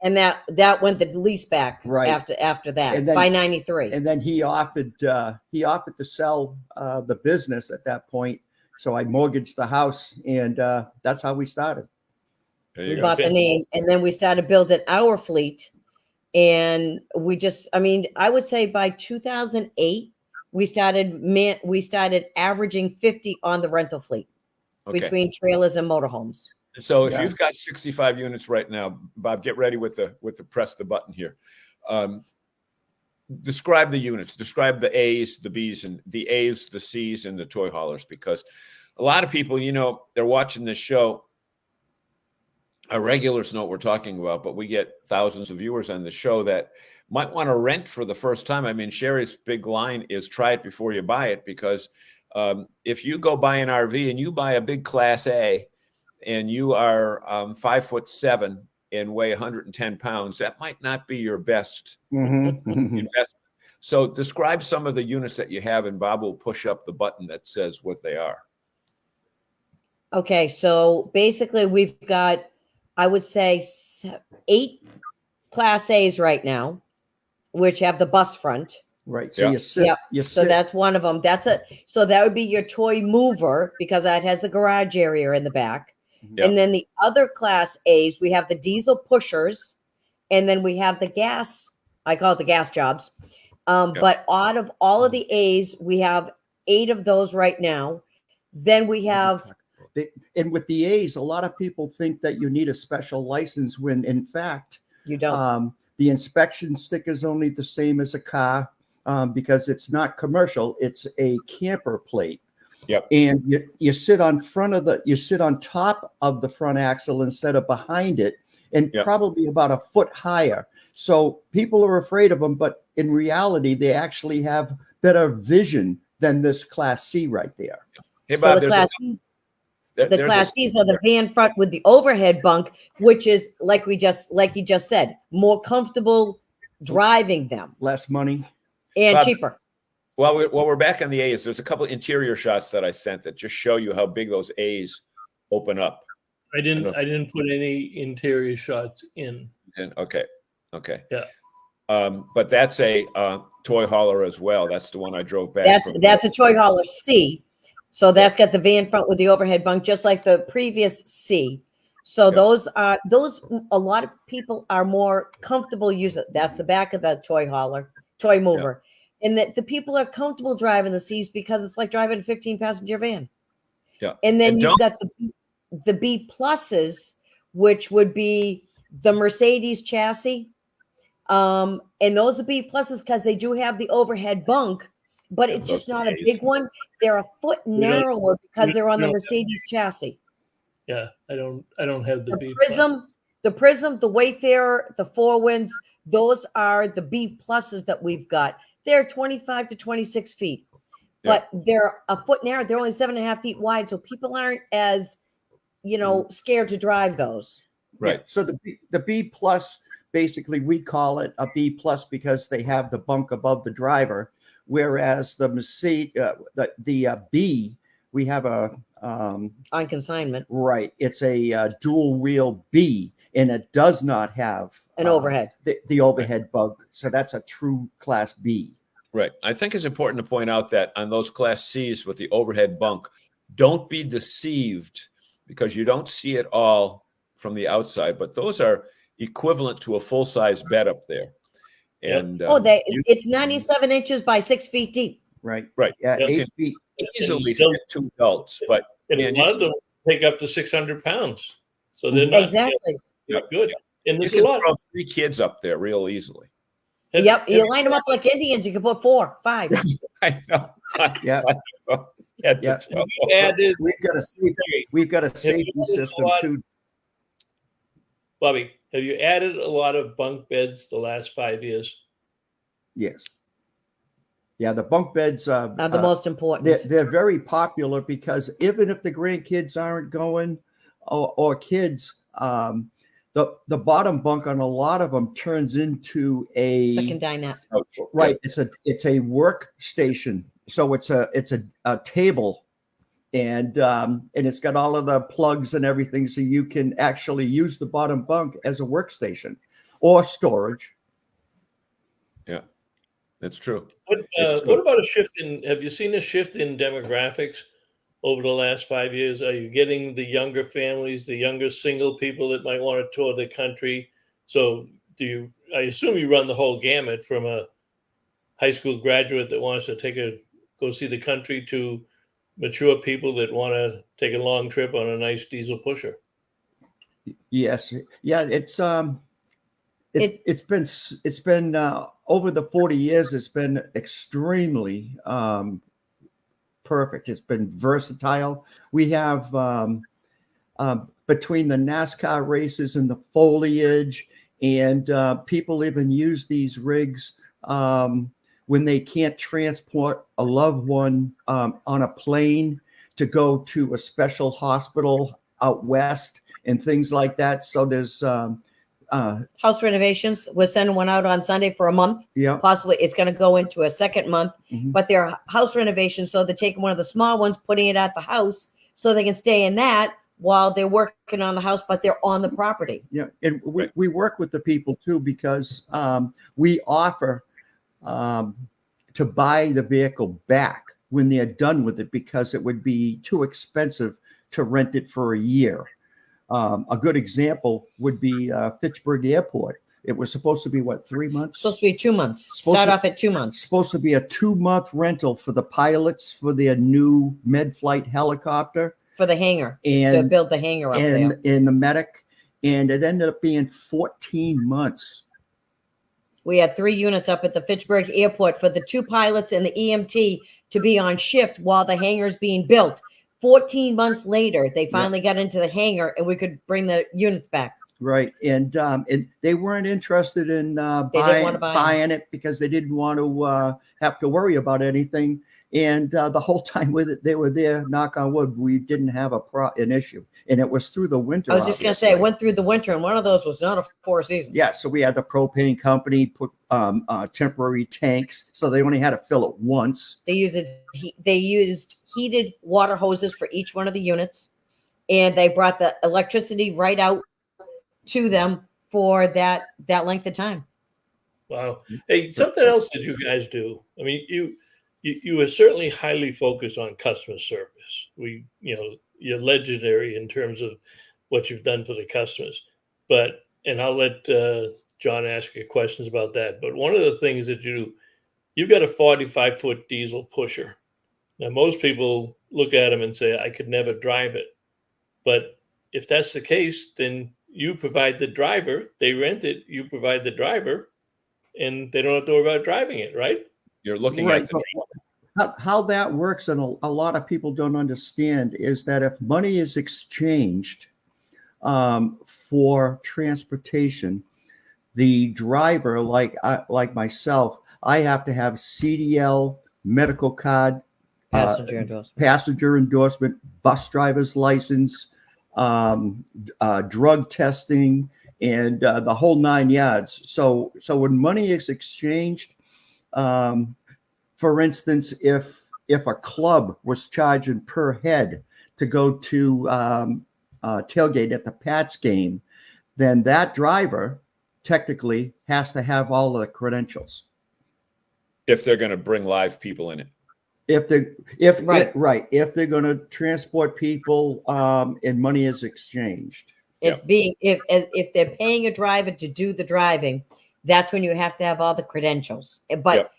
Speaker 4: and that went the lease back
Speaker 5: right
Speaker 4: after that,
Speaker 5: and then,
Speaker 4: by 93.
Speaker 5: And then he offered to sell the business at that point, so I mortgaged the house, and that's how we started.
Speaker 4: We bought the name, and then we started building our fleet, and I would say by 2008. We started averaging 50 on the rental fleet between trailers and motorhomes.
Speaker 2: So if you've got 65 units right now, Bob, get ready with the press the button here. Describe the units. Describe the A's, the B's, and the A's, the C's, and the toy haulers, because a lot of people, they're watching this show. Our regulars know what we're talking about, but we get thousands of viewers on the show that might want to rent for the first time. I mean, Sherri's big line is try it before you buy it, because if you go buy an RV and you buy a big Class A and you are 5'7" and weigh 110 pounds, that might not be your best investment. So describe some of the units that you have, and Bob will push up the button that says what they are.
Speaker 4: Okay, so basically we've got, I would say 8 Class A's right now, which have the bus front.
Speaker 5: Right. So
Speaker 2: Yeah.
Speaker 5: you sit.
Speaker 4: Yep.
Speaker 5: You
Speaker 4: So
Speaker 5: sit.
Speaker 4: that's one of them. So that would be your toy mover, because that has the garage area in the back.
Speaker 2: Yeah.
Speaker 4: And then the other Class A's, we have the diesel pushers, and then we have the gas. I call it the gas jobs. But out of all of the A's, we have 8 of those right now. Then we have.
Speaker 5: And with the A's, a lot of people think that you need a special license when, in fact,
Speaker 4: You don't.
Speaker 5: the inspection sticker is only the same as a car, because it's not commercial. It's a camper plate.
Speaker 2: Yep.
Speaker 5: And you sit on top of the front axle instead of behind it, and
Speaker 2: Yep.
Speaker 5: probably about a foot higher. So people are afraid of them, but in reality, they actually have better vision than this Class C right there.
Speaker 2: Hey,
Speaker 4: So
Speaker 2: Bob,
Speaker 4: the
Speaker 2: there's
Speaker 4: Class C's are the van front with the overhead bunk, which is like you just said, more comfortable driving them
Speaker 5: Less money.
Speaker 4: and
Speaker 2: Bob,
Speaker 4: cheaper.
Speaker 2: While we're back on the A's, there's a couple interior shots that I sent that just show you how big those A's open up.
Speaker 3: I didn't put any interior shots in.
Speaker 2: And okay.
Speaker 3: Yeah.
Speaker 2: But that's a toy hauler as well. That's the one I drove back.
Speaker 4: That's a toy hauler C. So that's got the van front with the overhead bunk, just like the previous C. So those a lot of people are more comfortable using. That's the back of the toy mover. And that the people are comfortable driving the C's because it's like driving a 15-passenger van.
Speaker 2: Yeah.
Speaker 4: And then you've got the B pluses, which would be the Mercedes chassis. And those are B pluses because they do have the overhead bunk, but it's just not a big one. They're a foot narrower because they're on the Mercedes chassis.
Speaker 3: Yeah, I don't have the B
Speaker 4: Prism, the Wayfarer, the Four Winds, those are the B pluses that we've got. They're 25 to 26 feet, but they're a foot narrow. They're only 7.5 feet wide, so people aren't as, scared to drive those.
Speaker 2: Right.
Speaker 5: Yeah. So the B plus, basically, we call it a B plus because they have the bunk above the driver, whereas the Mercedes, the B, we have a
Speaker 4: on consignment.
Speaker 5: Right. It's a dual wheel B, and it does not have
Speaker 4: an overhead.
Speaker 5: The overhead bunk. So that's a true Class B.
Speaker 2: Right. I think it's important to point out that on those Class C's with the overhead bunk, don't be deceived because you don't see it all from the outside, but those are equivalent to a full-size bed up there. And
Speaker 4: it's 97 inches by 6 feet deep.
Speaker 5: Right.
Speaker 2: Right.
Speaker 5: Yeah, 8 feet.
Speaker 2: Easily fit 2 adults, but
Speaker 3: and a lot of them take up to 600 pounds. So they're not
Speaker 4: exactly
Speaker 3: good. And
Speaker 2: you
Speaker 3: there's
Speaker 2: can
Speaker 3: a lot.
Speaker 2: throw 3 kids up there real easily.
Speaker 4: You line them up like Indians. You can put 4, 5.
Speaker 2: I know.
Speaker 5: Yeah.
Speaker 2: Yeah.
Speaker 5: We've got a safety system too.
Speaker 3: Bobby, have you added a lot of bunk beds the last 5 years?
Speaker 5: Yes. Yeah, the bunk beds are
Speaker 4: the most important.
Speaker 5: They're very popular because even if the grandkids aren't going or kids, the bottom bunk on a lot of them turns into a
Speaker 4: second dinette.
Speaker 5: Right. It's a workstation. So it's a table, and it's got all of the plugs and everything, so you can actually use the bottom bunk as a workstation or storage.
Speaker 2: Yeah, that's true.
Speaker 3: What about a shift have you seen a shift in demographics over the last 5 years? Are you getting the younger families, the younger single people that might want to tour the country? So I assume you run the whole gamut from a high school graduate that wants to go see the country to mature people that want to take a long trip on a nice diesel pusher.
Speaker 5: Yes. Yeah. It's been over the 40 years, it's been extremely perfect. It's been versatile. We have between the NASCAR races and the foliage, and people even use these rigs when they can't transport a loved one on a plane to go to a special hospital out west and things like that. So there's
Speaker 4: House renovations. We're sending one out on Sunday for a month.
Speaker 5: Yeah.
Speaker 4: Possibly it's going to go into a second month, but they're house renovations. So they're taking one of the small ones, putting it at the house so they can stay in that while they're working on the house, but they're on the property.
Speaker 5: Yeah. And we work with the people too, because we offer to buy the vehicle back when they're done with it, because it would be too expensive to rent it for a year. A good example would be Fitchburg Airport. It was supposed to be 3 months?
Speaker 4: Supposed to be 2 months. Start off at 2 months.
Speaker 5: Supposed to be a 2-month rental for the pilots for their new med flight helicopter.
Speaker 4: For the hangar,
Speaker 5: and
Speaker 4: to build the hangar up there.
Speaker 5: And the medic. And it ended up being 14 months.
Speaker 4: We had 3 units up at the Fitchburg Airport for the 2 pilots and the EMT to be on shift while the hangar is being built. 14 months later, they finally got into the hangar and we could bring the units back.
Speaker 5: Right. And they weren't interested in buying it because they didn't want to have to worry about anything. And the whole time with it, they were there, knock on wood, we didn't have an issue. And it was through the winter.
Speaker 4: I was just going to say, it went through the winter, and one of those was not a 4-season.
Speaker 5: Yeah, so we had the propane company put temporary tanks, so they only had to fill it once.
Speaker 4: They used heated water hoses for each one of the units, and they brought the electricity right out to them for that length of time.
Speaker 3: Wow. Hey, something else that you guys do. I mean, you are certainly highly focused on customer service. You're legendary in terms of what you've done for the customers. And I'll let John ask you questions about that. But one of the things that you've got a 45-foot diesel pusher. Now, most people look at them and say, I could never drive it. But if that's the case, then you provide the driver. They rent it. You provide the driver, and they don't have to worry about driving it, right?
Speaker 2: You're looking
Speaker 5: Right.
Speaker 2: at the
Speaker 5: How that works, and a lot of people don't understand, is that if money is exchanged for transportation, the driver, like myself, I have to have CDL, medical card, passenger endorsement, bus driver's license, drug testing, and the whole 9 yards. So when money is exchanged, for instance, if a club was charging per head to go to tailgate at the Pats game, then that driver technically has to have all of the credentials.
Speaker 2: If they're going to bring live people in it.
Speaker 5: If they're going to transport people and money is exchanged.
Speaker 4: If they're paying a driver to do the driving, that's when you have to have all the credentials. But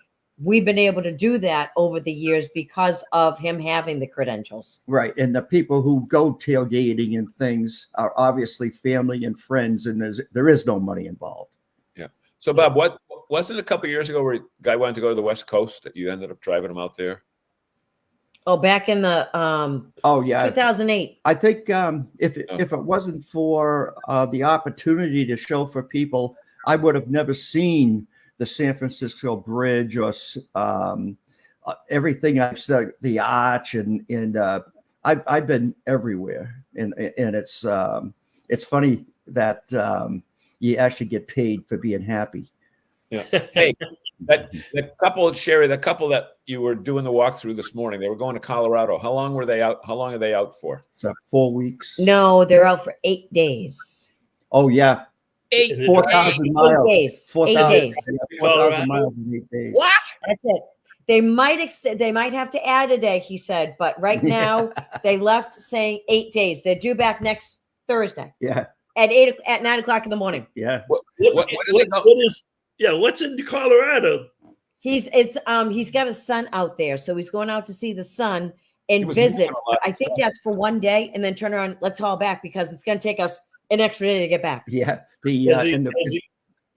Speaker 4: we've been able to do that over the years because of him having the credentials.
Speaker 5: Right. And the people who go tailgating and things are obviously family and friends, and there is no money involved.
Speaker 2: Yeah. So Bob, what wasn't a couple of years ago where a guy wanted to go to the West Coast that you ended up driving him out there?
Speaker 4: Oh, back in the 2008.
Speaker 5: I think if it wasn't for the opportunity to show for people, I would have never seen the San Francisco Bridge or everything I've said, the Arch, and I've been everywhere, and it's funny that you actually get paid for being happy.
Speaker 2: Yeah. Hey, that couple, Sherri, the couple that you were doing the walkthrough this morning, they were going to Colorado. How long were they out? How long are they out for?
Speaker 5: So 4 weeks.
Speaker 4: No, they're out for 8 days.
Speaker 5: Oh yeah. 4,000 miles.
Speaker 4: 8 days.
Speaker 5: 4,000 miles in 8 days.
Speaker 4: What? That's it. They might have to add a day, he said, but right now they left saying 8 days. They're due back next Thursday.
Speaker 5: Yeah.
Speaker 4: At 9 o'clock in the morning.
Speaker 5: Yeah.
Speaker 3: What's in Colorado?
Speaker 4: He's got a son out there, so he's going out to see the son and visit. I think that's for 1 day, and then turn around. Let's haul back because it's going to take us an extra day to get back.
Speaker 5: Yeah.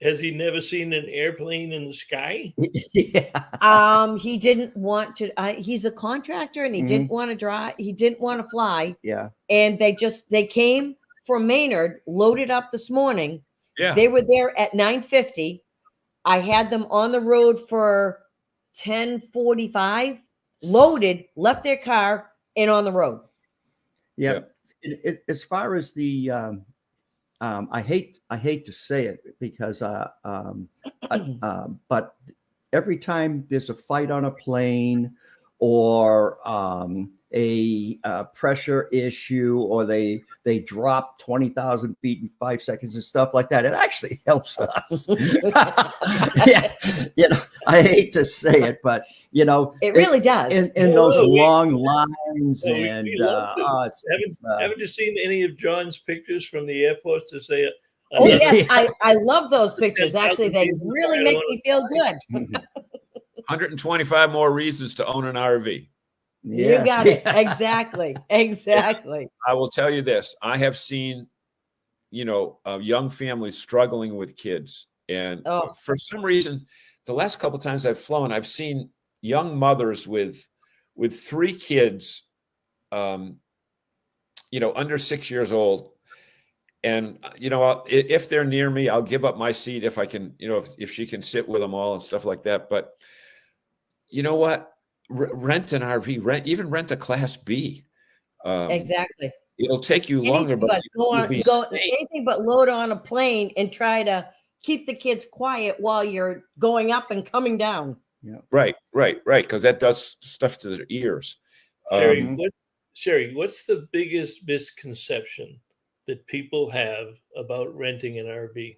Speaker 3: Has he never seen an airplane in the sky?
Speaker 5: Yeah.
Speaker 4: He didn't want to. He's a contractor, and he didn't want to drive. He didn't want to fly.
Speaker 5: Yeah.
Speaker 4: And they came from Maynard, loaded up this morning.
Speaker 2: Yeah.
Speaker 4: They were there at 9:50. I had them on the road for 10:45, loaded, left their car, and on the road.
Speaker 5: Yeah. As far as the I hate to say it because but every time there's a fight on a plane or a pressure issue, or they drop 20,000 feet in 5 seconds and stuff like that, it actually helps us. Yeah, I hate to say it, but
Speaker 4: It really does.
Speaker 5: in those long lines, and
Speaker 3: we love to. Haven't you seen any of John's pictures from the airport to say?
Speaker 4: Oh yes, I love those pictures. Actually, they really make me feel good.
Speaker 2: 125 more reasons to own an RV.
Speaker 4: You got it. Exactly.
Speaker 2: I will tell you this. I have seen, young families struggling with kids. And for some reason, the last couple of times I've flown, I've seen young mothers with 3 kids, under 6 years old. And, if they're near me, I'll give up my seat if I can, if she can sit with them all and stuff like that. But you know what? Rent an RV, rent a Class B.
Speaker 4: Exactly.
Speaker 2: It'll take you longer, but
Speaker 4: go anything but load on a plane and try to keep the kids quiet while you're going up and coming down.
Speaker 5: Yeah.
Speaker 2: Right. Because that does stuff to their ears.
Speaker 3: Sherri, what's the biggest misconception that people have about renting an RV?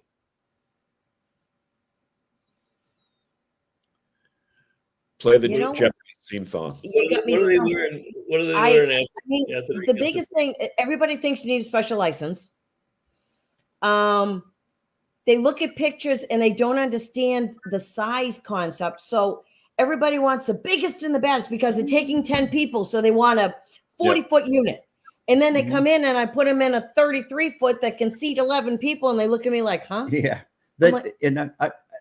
Speaker 2: Play the Jeopardy theme song.
Speaker 3: What do they learn? What do they learn after?
Speaker 4: The biggest thing, everybody thinks you need a special license. They look at pictures and they don't understand the size concept. So everybody wants the biggest and the baddest because they're taking 10 people. So they want a 40-foot unit. And then they come in and I put them in a 33-foot that can seat 11 people. And they look at me like, huh?
Speaker 5: Yeah. And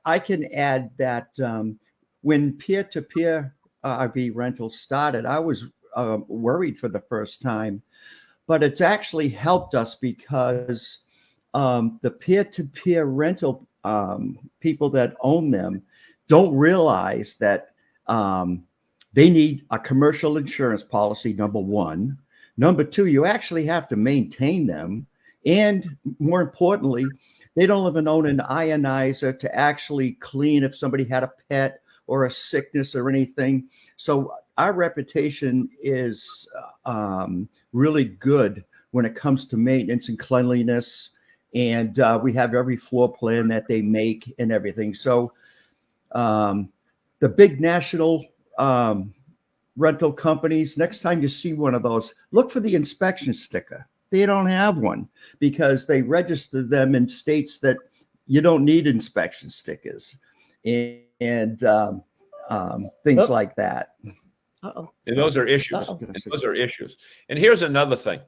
Speaker 5: I can add that when peer-to-peer RV rentals started, I was worried for the first time. But it's actually helped us because the peer-to-peer rental people that own them don't realize that they need a commercial insurance policy, number one. Number two, you actually have to maintain them. And more importantly, they don't even own an ionizer to actually clean if somebody had a pet or a sickness or anything. So our reputation is really good when it comes to maintenance and cleanliness. And we have every floor plan that they make and everything. So the big national rental companies, next time you see one of those, look for the inspection sticker. They don't have one because they register them in states that you don't need inspection stickers and things like that.
Speaker 4: Uh-oh.
Speaker 2: And those are issues. And here's another thing.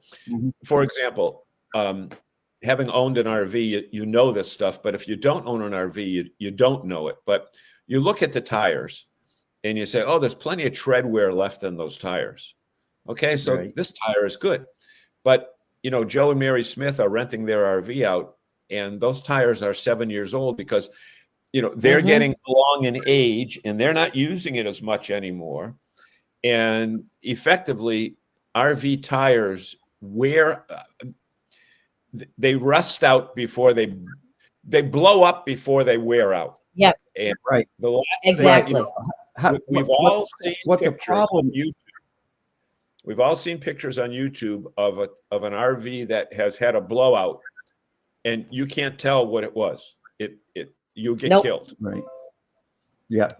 Speaker 2: For example, having owned an RV, you know this stuff, but if you don't own an RV, you don't know it. But you look at the tires and you say, oh, there's plenty of tread wear left in those tires. Okay, so this tire is good. But, Joe and Mary Smith are renting their RV out, and those tires are 7 years old because, they're getting along in age and they're not using it as much anymore. And effectively, RV tires wear, they rust out before they blow up before they wear out.
Speaker 4: Yep.
Speaker 2: And
Speaker 4: Exactly.
Speaker 2: We've all seen pictures on YouTube of an RV that has had a blowout, and you can't tell what it was. You'll get killed.
Speaker 5: Right. Yeah.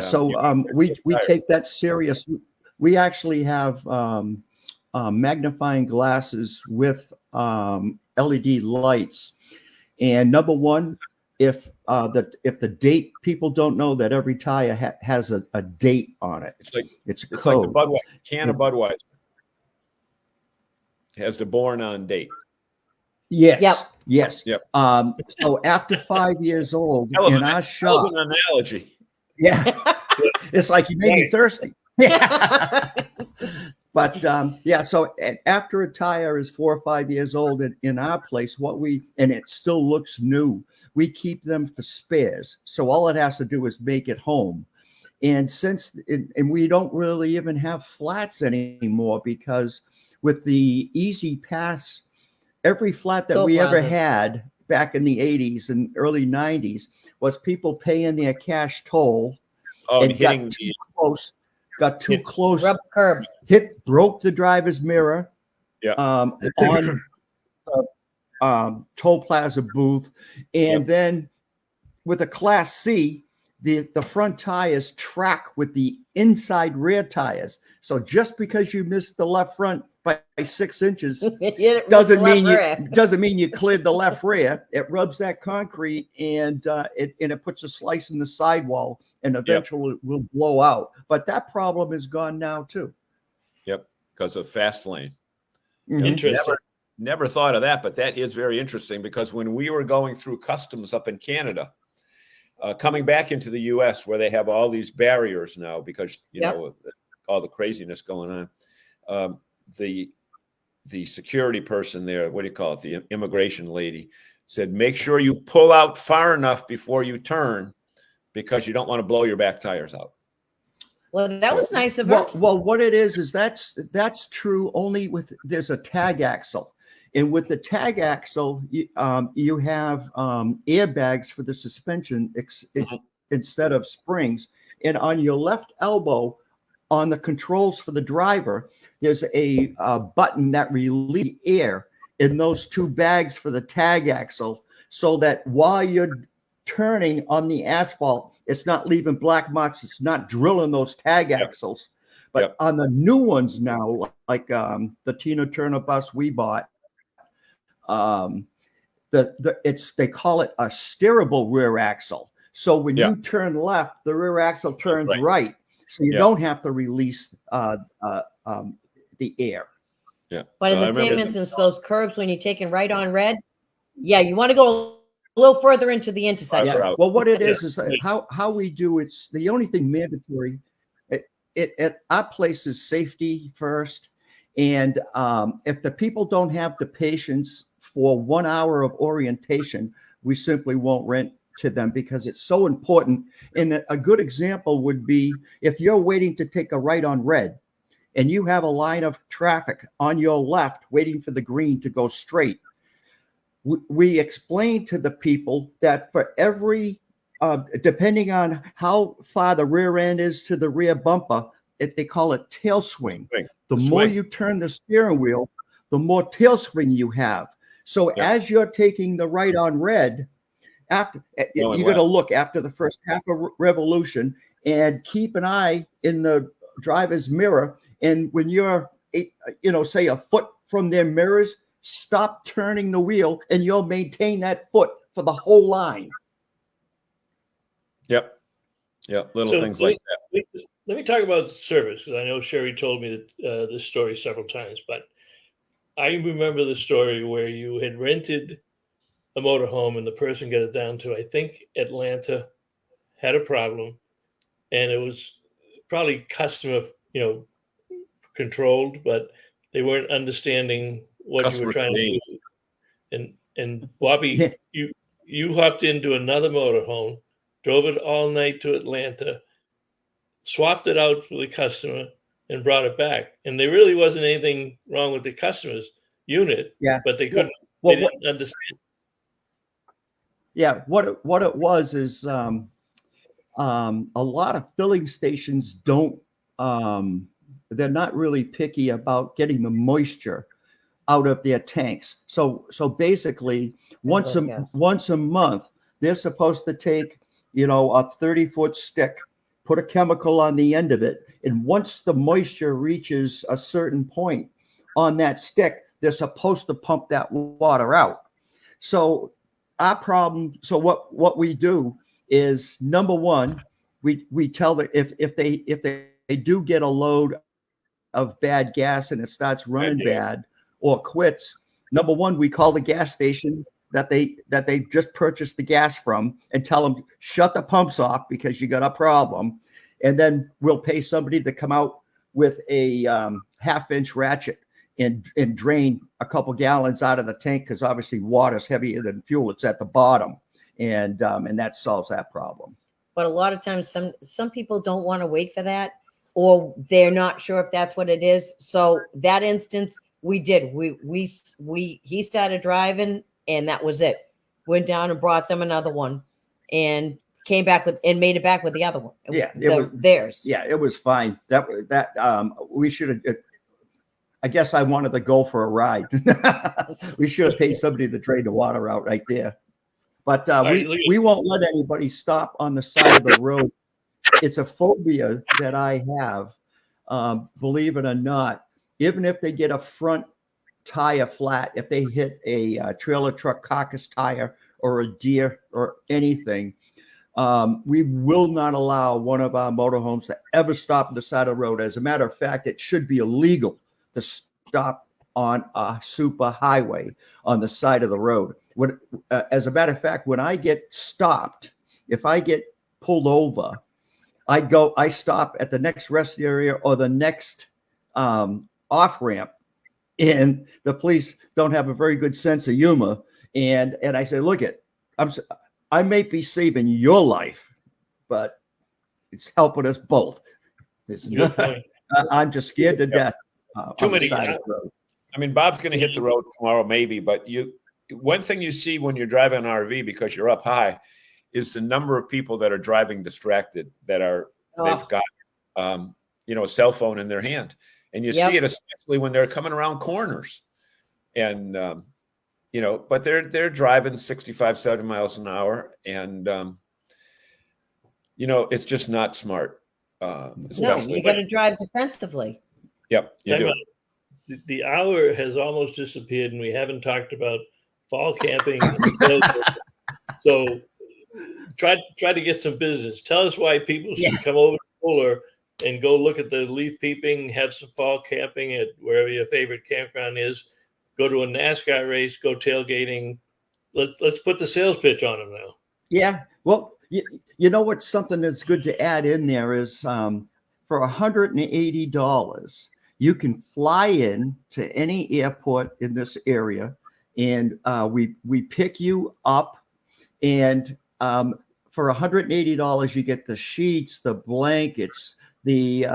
Speaker 5: So we take that serious. We actually have magnifying glasses with LED lights, and number one, if the date, people don't know that every tire has a date on it. It's
Speaker 2: like
Speaker 5: code.
Speaker 2: the Budweiser can of Budweiser has the born on date.
Speaker 5: Yes.
Speaker 4: Yep.
Speaker 5: Yes.
Speaker 2: Yep.
Speaker 5: So after 5 years old in our shop,
Speaker 2: an analogy.
Speaker 5: Yeah, it's like you made me thirsty. But so after a tire is 4 or 5 years old in our place, and it still looks new, we keep them for spares. So all it has to do is make it home. And and we don't really even have flats anymore because with the Easy Pass every flat that
Speaker 4: Toll
Speaker 5: we ever
Speaker 4: plazas.
Speaker 5: had back in the 80s and early 90s was people paying their cash toll
Speaker 2: Oh,
Speaker 5: and
Speaker 2: and
Speaker 5: got
Speaker 2: hitting
Speaker 5: too
Speaker 2: the
Speaker 5: close,
Speaker 4: Rubber curb.
Speaker 5: broke the driver's mirror
Speaker 2: yeah.
Speaker 5: on the toll plaza booth. And
Speaker 2: Yep.
Speaker 5: then with a Class C, the front tires track with the inside rear tires. So just because you missed the left front by 6 inches doesn't mean you cleared the left rear. It rubs that concrete and it puts a slice in the sidewall and eventually will blow out. But that problem is gone now too.
Speaker 2: Yep, because of fast lane.
Speaker 5: Mhm.
Speaker 3: Interesting.
Speaker 2: Never thought of that, but that is very interesting because when we were going through customs up in Canada, coming back into the U.S. where they have all these barriers now because, you know, all the craziness going on, the security person there, what do you call it, the immigration lady, said, make sure you pull out far enough before you turn because you don't want to blow your back tires out.
Speaker 4: Well, that was nice of her.
Speaker 5: Well, what it is that's true only with there's a tag axle. And with the tag axle, you have airbags for the suspension instead of springs. And on your left elbow, on the controls for the driver, there's a button that releases air in those two bags for the tag axle so that while you're turning on the asphalt, it's not leaving black marks. It's not drilling those tag axles. But on the new ones now, like the Tina Turner bus we bought, they call it a steerable rear axle. So when you turn left, the rear axle turns right. So you don't have to release the air.
Speaker 2: Yeah.
Speaker 4: But in the same instance, those curbs when you're taking right on red, you want to go a little further into the intersection.
Speaker 5: Yeah. Well, what it is how we do it's the only thing mandatory. It our place is safety first, and if the people don't have the patience for 1 hour of orientation, we simply won't rent to them because it's so important. And a good example would be if you're waiting to take a right on red and you have a line of traffic on your left waiting for the green to go straight. We explain to the people that for every, depending on how far the rear end is to the rear bumper, they call it tail swing. The more you turn the steering wheel, the more tail swing you have. So as you're taking the right on red, after you got to look after the first half of revolution and keep an eye in the driver's mirror. And when you're, say a foot from their mirrors, stop turning the wheel and you'll maintain that foot for the whole line.
Speaker 2: Yep. Little things like that.
Speaker 3: Let me talk about service because I know Sherri told me this story several times, but I remember the story where you had rented a motorhome and the person got it down to, I think, Atlanta, had a problem, and it was probably customer, controlled, but they weren't understanding what you were trying to do. And Bobby, you hopped into another motorhome, drove it all night to Atlanta, swapped it out for the customer, and brought it back. And there really wasn't anything wrong with the customer's unit, but they couldn't. They didn't understand.
Speaker 5: Yeah, what it was is a lot of filling stations don't. They're not really picky about getting the moisture out of their tanks. So basically, once a month, they're supposed to take a 30-foot stick, put a chemical on the end of it, and once the moisture reaches a certain point on that stick, they're supposed to pump that water out. So our problem. So what we do is, number one, we tell them if they do get a load of bad gas and it starts running bad or quits, number one, we call the gas station that they just purchased the gas from and tell them shut the pumps off because you got a problem, and then we'll pay somebody to come out with a half-inch ratchet and drain a couple gallons out of the tank because obviously water's heavier than fuel. It's at the bottom, and that solves that problem.
Speaker 4: But a lot of times, some people don't want to wait for that, or they're not sure if that's what it is. So that instance, We did. He started driving, and that was it. Went down and brought them another one, and came back with and made it back with the other one.
Speaker 5: Yeah,
Speaker 4: theirs.
Speaker 5: Yeah, it was fine. We should have. I guess I wanted to go for a ride. We should have paid somebody to drain the water out right there. But we won't let anybody stop on the side of the road. It's a phobia that I have. Believe it or not, even if they get a front tire flat, if they hit a trailer truck carcass tire or a deer or anything, we will not allow one of our motorhomes to ever stop on the side of the road. As a matter of fact, it should be illegal to stop on a super highway on the side of the road. As a matter of fact, when I get stopped, if I get pulled over, I stop at the next rest area or the next off ramp, and the police don't have a very good sense of humor. And I say, look, I may be saving your life, but it's helping us both. I'm just scared to death.
Speaker 2: Too many. I mean, Bob's going to hit the road tomorrow, maybe, but one thing you see when you're driving an RV, because you're up high, is the number of people that are driving distracted, that they've got a cell phone in their hand, and you see it especially when they're coming around corners, and but they're driving 65, 70 miles an hour, and it's just not smart.
Speaker 4: No, you got to drive defensively.
Speaker 2: Yep, you do.
Speaker 3: The hour has almost disappeared, and we haven't talked about fall camping. So try to get some business. Tell us why people should come over to Fuller and go look at the leaf peeping, have some fall camping at wherever your favorite campground is, go to a NASCAR race, go tailgating. Let's put the sales pitch on them now.
Speaker 5: Yeah. Well, you know what's something that's good to add in there is for $180, you can fly in to any airport in this area, and we pick you up, and for $180, you get the sheets, the blankets, the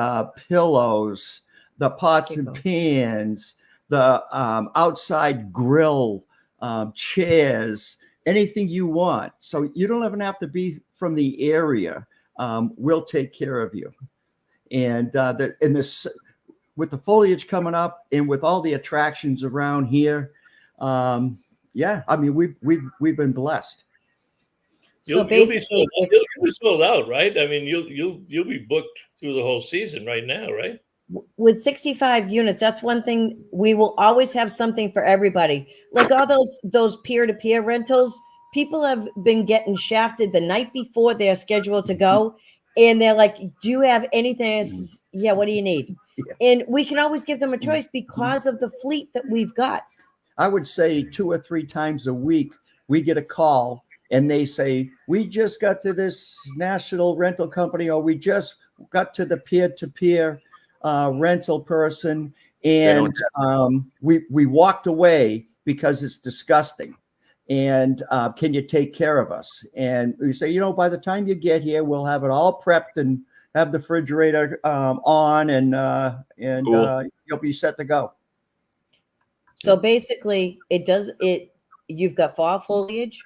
Speaker 5: pillows, the pots and pans, the outside grill, chairs, anything you want. So you don't even have to be from the area. We'll take care of you. And with the foliage coming up and with all the attractions around here, I mean, we've been blessed.
Speaker 3: You'll be sold out, right? I mean, you'll be booked through the whole season right now, right?
Speaker 4: With 65 units, that's one thing. We will always have something for everybody. Like all those peer-to-peer rentals, people have been getting shafted the night before they're scheduled to go, and they're like, "Do you have anything?" I says, "Yeah, what do you need?" And we can always give them a choice because of the fleet that we've got.
Speaker 5: I would say 2 or 3 times a week we get a call, and they say, "We just got to this national rental company, or we just got to the peer-to-peer rental person, and we walked away because it's disgusting. And can you take care of us?" And we say, by the time you get here, we'll have it all prepped and have the refrigerator on, and cool. You'll be set to go.
Speaker 4: So basically, you've got fall foliage.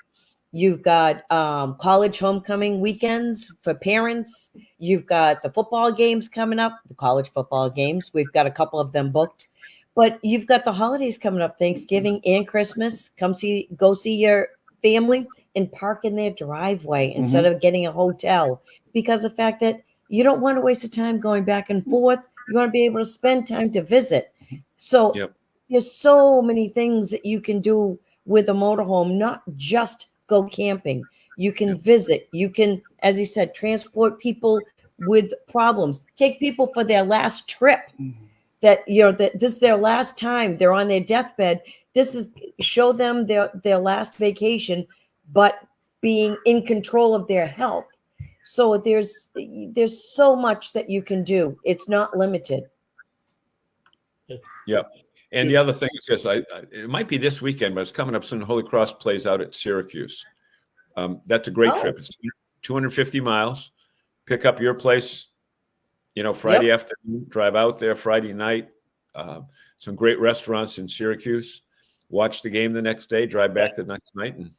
Speaker 4: You've got college homecoming weekends for parents. You've got the football games coming up, the college football games. We've got a couple of them booked. But you've got the holidays coming up, Thanksgiving and Christmas. Go see your family and park in their driveway instead of getting a hotel, because of the fact that you don't want to waste the time going back and forth. You want to be able to spend time to visit. So there's so many things that you can do with a motorhome, not just go camping. You can visit. You can, as he said, transport people with problems. Take people for their last trip. That this is their last time. They're on their deathbed. Show them their last vacation, but being in control of their health. So there's so much that you can do. It's not limited.
Speaker 2: Yeah. And the other thing is this, it might be this weekend, but it's coming up soon. Holy Cross plays out at Syracuse. That's a great trip. It's 250 miles. Pick up your place, Friday afternoon, drive out there Friday night, some great restaurants in Syracuse. Watch the game the next day, drive back the next night, and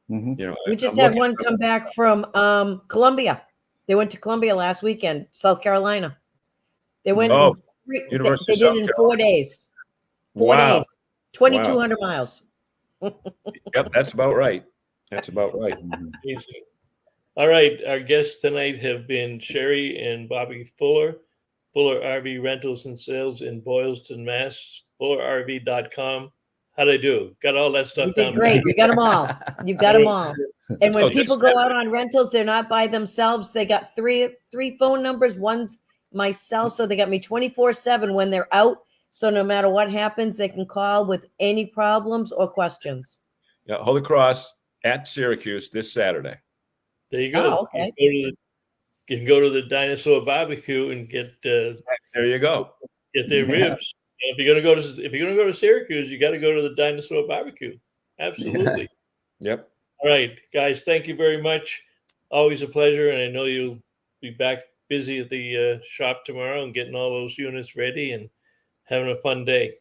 Speaker 4: We just had one come back from Columbia. They went to Columbia last weekend, South Carolina. They went.
Speaker 2: University
Speaker 4: they did it in 4 days. 4 days, 2,200 miles.
Speaker 2: Yep, that's about right. That's about right.
Speaker 3: Amazing. All right, our guests tonight have been Sherri and Bobby Fuller, Fuller RV Rentals and Sales in Boylston, Mass. FullerRV.com. How'd I do? Got all that stuff
Speaker 4: You did
Speaker 3: down.
Speaker 4: great. You got them all. You've got them all. And when people go out on rentals, they're not by themselves. They got three phone numbers. One's my cell, so they got me 24/7 when they're out. So no matter what happens, they can call with any problems or questions.
Speaker 2: Yeah, Holy Cross at Syracuse this Saturday.
Speaker 3: There you go.
Speaker 4: Oh, okay.
Speaker 3: You can go to the Dinosaur Barbecue and get
Speaker 2: There you go.
Speaker 3: get their ribs. If you're gonna go to Syracuse, you got to go to the Dinosaur Barbecue. Absolutely.
Speaker 2: Yep.
Speaker 3: All right, guys. Thank you very much. Always a pleasure, and I know you'll be back busy at the shop tomorrow and getting all those units ready and having a fun day.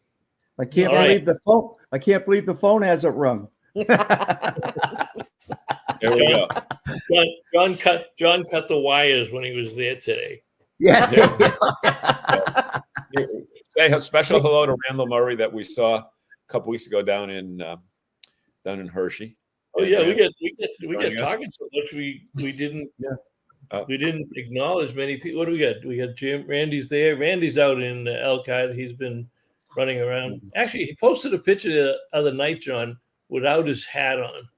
Speaker 5: I can't believe the phone. I can't believe the phone hasn't rung.
Speaker 2: There we go.
Speaker 3: John cut the wires when he was there today.
Speaker 5: Yeah.
Speaker 2: Say a special hello to Randall Murray that we saw a couple weeks ago down in Hershey.
Speaker 3: Oh yeah, we got talking so much we didn't acknowledge many people. What do we got? We got Jim. Randy's there. Randy's out in Elkhart. He's been running around. Actually, he posted a picture the other night, John, without his hat on.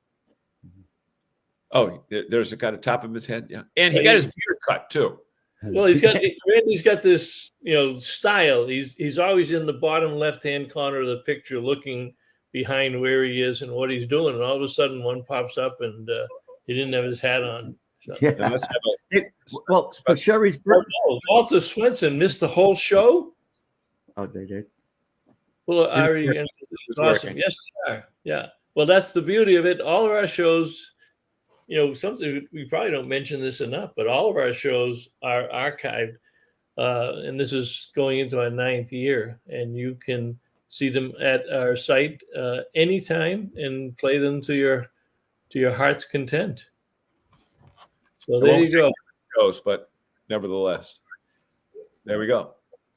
Speaker 2: Oh, there's the kind of top of his head, yeah, and he got his beard cut too.
Speaker 3: Well, Randy's got this, style. He's always in the bottom left-hand corner of the picture, looking behind where he is and what he's doing. And all of a sudden, one pops up, and he didn't have his hat on. So.
Speaker 5: Yeah. Well, for Sherri's birthday.
Speaker 3: Walter Swenson missed the whole show.
Speaker 5: Oh, they did.
Speaker 3: Well, awesome. Yes, they are. Yeah. Well, that's the beauty of it. All of our shows. Something we probably don't mention this enough, but all of our shows are archived, and this is going into our 9th year, and you can see them at our site anytime and play them to your heart's content. So there you go.
Speaker 2: Shows, but nevertheless, there we go.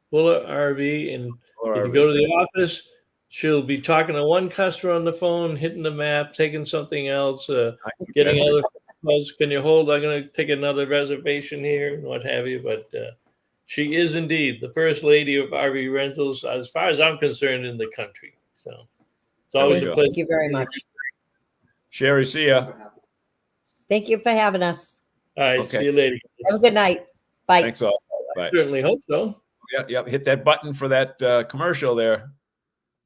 Speaker 3: Fuller RV, and if you go to the office, she'll be talking to one customer on the phone, hitting the map, taking something else, getting other calls. Can you hold? I'm going to take another reservation here, and what have you. But she is indeed the first lady of RV rentals, as far as I'm concerned, in the country. So it's always a pleasure.
Speaker 4: Thank you very much.
Speaker 2: Sherri, see ya.
Speaker 4: Thank you for having us.
Speaker 3: All right, see you later.
Speaker 4: Have a good night. Bye.
Speaker 2: Thanks all. Bye.
Speaker 3: Certainly hope so.
Speaker 2: Yep. Hit that button for that commercial there.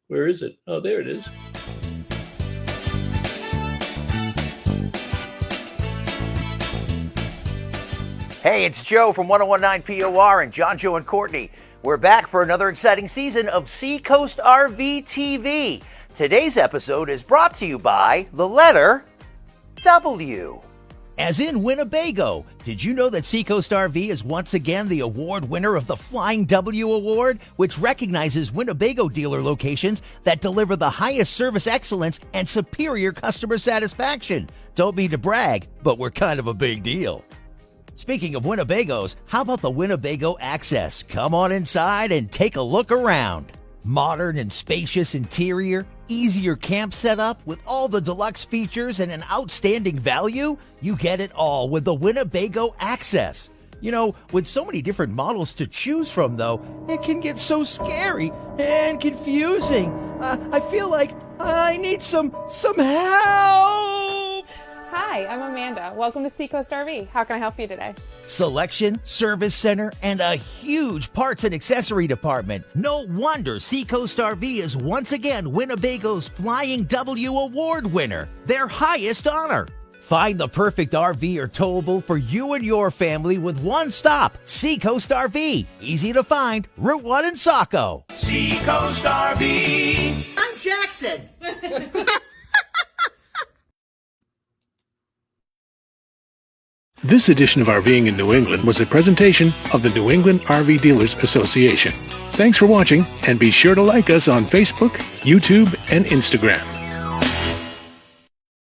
Speaker 3: Where is it? Oh, there it is.
Speaker 6: Hey, it's Joe from 1019 POR and John, Joe, and Courtney. We're back for another exciting season of Seacoast RV TV. Today's episode is brought to you by the letter W.
Speaker 7: As in Winnebago. Did you know that Seacoast RV is once again the award winner of the Flying W Award, which recognizes Winnebago dealer locations that deliver the highest service excellence and superior customer satisfaction? Don't mean to brag, but we're kind of a big deal. Speaking of Winnebagos, how about the Winnebago Access? Come on inside and take a look around. Modern and spacious interior, easier camp setup with all the deluxe features and an outstanding value? You get it all with the Winnebago Access. With so many different models to choose from, though, it can get so scary and confusing. I feel like I need some help.
Speaker 8: Hi, I'm Amanda. Welcome to Seacoast RV. How can I help you today?
Speaker 7: Selection, service center, and a huge parts and accessory department. No wonder Seacoast RV is once again Winnebago's Flying W Award winner, their highest honor. Find the perfect RV or towable for you and your family with one stop, Seacoast RV. Easy to find, Route 1 in Saco.
Speaker 9: Seacoast RV.
Speaker 6: I'm Jackson.
Speaker 1: This edition of RVing in New England was a presentation of the New England RV Dealers Association. Thanks for watching, and be sure to like us on Facebook, YouTube, and Instagram.